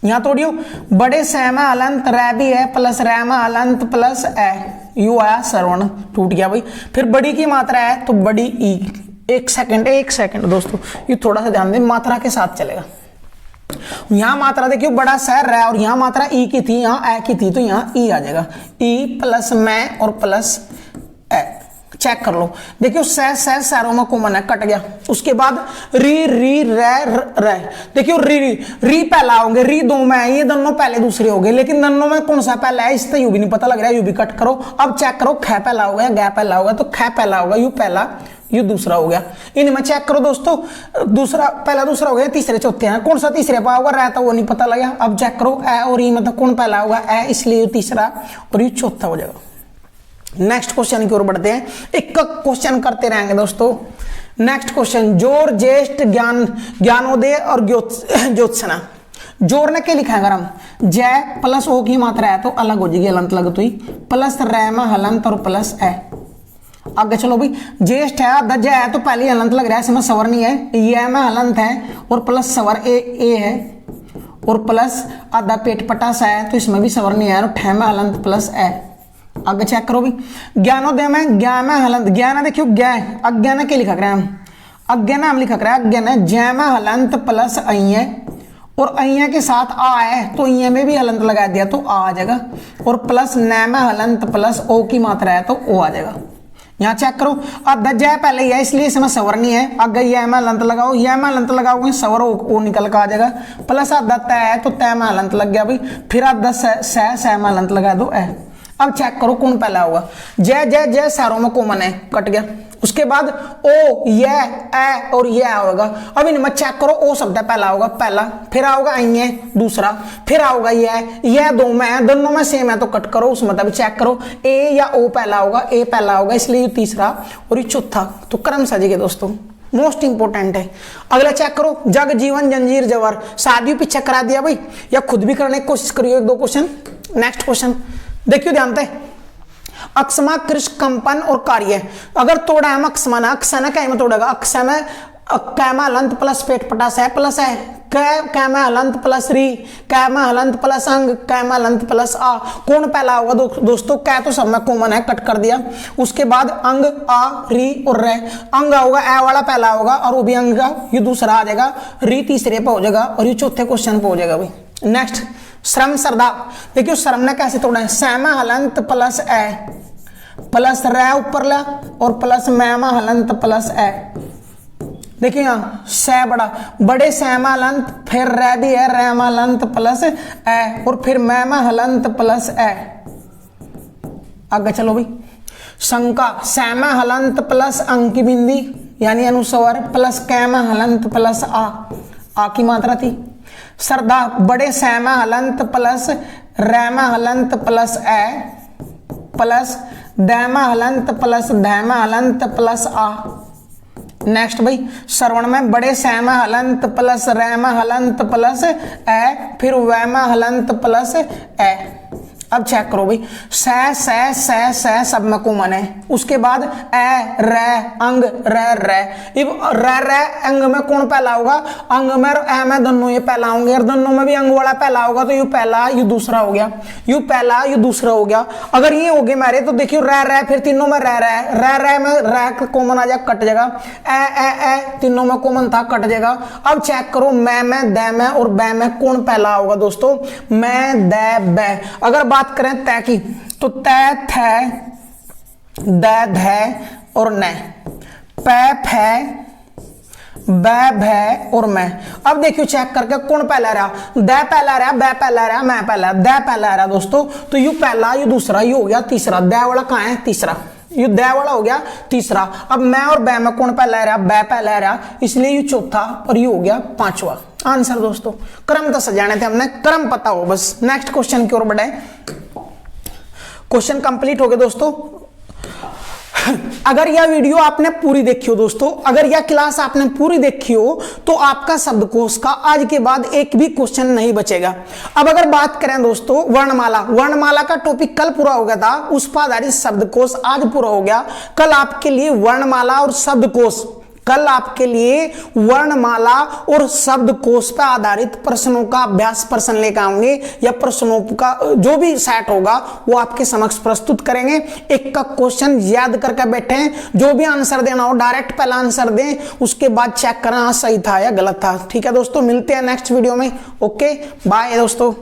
यहाँ तोड़ियो, बड़े सैमा हलंत रह भी है प्लस रैमा हलंत प्लस ए, यू आया श्रवण, टूट गया भाई। फिर बड़ी की मात्रा है तो बड़ी ई। एक सेकंड दोस्तों, ये थोड़ा सा ध्यान दें, मात्रा के साथ चलेगा। यहां मात्रा देखियो बड़ा सह रहा और यहां मात्रा ई की थी, यहां ए की थी तो यहां ई आ जाएगा। ई प्लस मैं और प्लस ए, चेक कर लो। देखियो सह सैरों में कॉमन है, कट गया। उसके बाद री री रे, देखियो री पहला होंगे, री दो में है, ये दोनों पहले दूसरे हो गए, लेकिन दोनों में कौन सा पहला है इससे यू भी नहीं पता लग रहा है, यू भी कट करो। अब चेक करो ख पहला हो गया, ग पहला होगा तो ख पहला होगा, यू पहला, यू दूसरा हो गया। इनमें चेक करो दोस्तों, दूसरा पहला दूसरा हो गया, तीसरे चौथे हैं, कौन सा तीसरे पर होगा, रहता वो नहीं पता लगा। अब चेक करो ए और ई मतलब कौन पहला होगा, ए, इसलिए तीसरा और ये चौथा हो जाएगा। नेक्स्ट क्वेश्चन की ओर बढ़ते हैं, एक क्वेश्चन करते रहेंगे दोस्तों। नेक्स्ट क्वेश्चन, जोर, ज्येष्ठ, ज्ञानोदय और ज्योत्सना। जोर ने क्या लिखा है, अगर हम जय प्लस ओ की मात्रा है तो अलग हो जाएगी, हलंत लग तो ही, प्लस रैमा हलंत और प्लस ए। आगे चलो भाई, ज्येष्ठ है आधा जय है तो पहले हलंत लग रहा है, इसमें सवर नहीं है, ये में हलंत है और प्लस सवर ए है, और प्लस आधा पेट पटास है तो इसमें भी सवर नहीं है और ठे में हलंत प्लस ए। आगे चेक करो भी, ज्ञानोदय में ज्ञा में हलंत, ज्ञान देखियो ज्ञा, अज्ञान के लिखा रहे हम, अज्ञान हम लिखा रहे अज्ञान, जय में हलंत प्लस अय और अय के साथ आ है तो अय में भी हलंत लगा दिया तो आ जाएगा, और प्लस न में हलंत प्लस ओ की मात्रा है तो ओ आ जाएगा। यहाँ चेक करो, आधा जय पहले ही है इसलिए इसमें सवर नहीं है, आगे यह में हलंत लगाओ, यह में हलंत लगाओगे सवर ओ निकल कर आ जाएगा, प्लस आधा तय है तो तय में हलंत लग गया भाई, फिर आधा सह में हलंत लगा दो ए। अब चेक करो कौन पहला होगा, जय जय जय सारों में कॉमन है, कट गया। उसके बाद ओ ये ए और ये होगा। अब इनमें चेक करो, ओ शब्द पहला होगा, पहला, फिर आओगा अय दूसरा, फिर आओगा ये दो में, दोनों में सेम है तो कट करो। उस मतलब चेक करो ए या ओ पहला होगा, ए पहला होगा इसलिए तीसरा और ये चौथा, तो क्रम सजेगा दोस्तों, मोस्ट इंपोर्टेंट है। अगला चेक करो, जग जीवन जंजीर जवर, शादी पीछे करा दिया भाई, या खुद भी करने की कोशिश करियो एक दो क्वेश्चन। नेक्स्ट क्वेश्चन देखियो ध्यान से, अक्षमा, कृष, कंपन और कार्य। अगर तोड़ा है अक्षमा ना, अक्षना कै में तोड़ेगा, अक्ष में कैमा हलंत प्लस पेट पटास है प्लस है, कैमा हलंत प्लस री, कैमा हलंत प्लस अंग, कैमा हलंत प्लस आ। कौन पहला होगा दोस्तों, कै तो सब में कॉमन है, कट कर दिया। उसके बाद अंग, आ, री और रे। अंग होगा ए वाला पहला होगा और वो भी अंग का, ये दूसरा आ जाएगा, री तीसरे पे हो जाएगा और ये चौथे क्वेश्चन पे हो जाएगा भाई। नेक्स्ट श्रम, श्रद्धा। देखियो श्रम ने कैसे तोड़ा है, सैमा हलंत प्लस ए प्लस रै ऊपर ला और प्लस मैमा हलंत प्लस ए। देखिए यहाँ सै बड़ा, बड़े सैमा हलंत, फिर रै भी है रैमा हलंत प्लस ए और फिर मैमा हलंत प्लस ए। आगे चलो भाई, शंका, सैमा हलंत प्लस अंक की बिंदी यानी अनुस्वर प्लस कैमा हलंत प्लस आ की मात्रा थी। श्रद्धा, बड़े सैमा हलंत प्लस रैमा हलंत प्लस ए प्लस दैमा हलंत प्लस धैमा हलंत प्लस आ। नेक्स्ट भाई, श्रवण में बड़े सैमा हलंत प्लस रैमा हलंत प्लस ए फिर वैमा हलंत प्लस ए। अब चेक करो भाई, स सब में कॉमन है। उसके बाद ए रे अंग रे रे अंग में कौन पहला होगा? अंग में और ए में दोनों ये पहला होंगे, और दोनों में भी अंग वाला पहला होगा, तो यू पहला यू दूसरा हो गया, यू पहला यू दूसरा हो गया। अगर ये हो गए मेरे तो देखियो रे फिर तीनों में रे में रे कॉमन आ जाए, कट जाएगा। ए तीनों में कॉमन था, कट जाएगा। अब चेक करो मैं द में और बै में कौन पहला होगा दोस्तों? मैं द बै। अगर बात करें तय की तो तय थ द ध और न, पै फै बै भै और मैं। अब देखियो चेक करके कौन पहला रहा? द पहला रहा, बै पहला रहा, मैं पहला, द पहला रहा दोस्तों। तो यू पहला यू दूसरा, यू हो गया तीसरा। द वाला कहाँ है? तीसरा। यू द वाला हो गया तीसरा। अब मैं और बै में कौन पहला रहा? बै पहला रहा, इसलिए यू चौथा और यू हो गया पांचवा आंसर। दोस्तों क्रम तो सजाने थे हमने, क्रम पता हो बस। नेक्स्ट क्वेश्चन की ओर बढ़े। क्वेश्चन कंप्लीट हो गए दोस्तों। अगर यह वीडियो आपने पूरी देखी हो दोस्तों, अगर यह क्लास आपने पूरी देखी हो तो आपका शब्दकोश का आज के बाद एक भी क्वेश्चन नहीं बचेगा। अब अगर बात करें दोस्तों वर्णमाला का टॉपिक कल पूरा हो गया था, उस पर आधारित शब्दकोश आज पूरा हो गया। कल आपके लिए वर्णमाला और शब्दकोश, कल आपके लिए वर्णमाला और शब्दकोश पर आधारित प्रश्नों का अभ्यास प्रश्न लेकर आएंगे, या प्रश्नों का जो भी सेट होगा वो आपके समक्ष प्रस्तुत करेंगे। एक का क्वेश्चन याद करके बैठे, जो भी आंसर देना हो डायरेक्ट पहला आंसर दें, उसके बाद चेक करना सही था या गलत था। ठीक है दोस्तों, मिलते हैं नेक्स्ट वीडियो में। ओके बाय दोस्तों।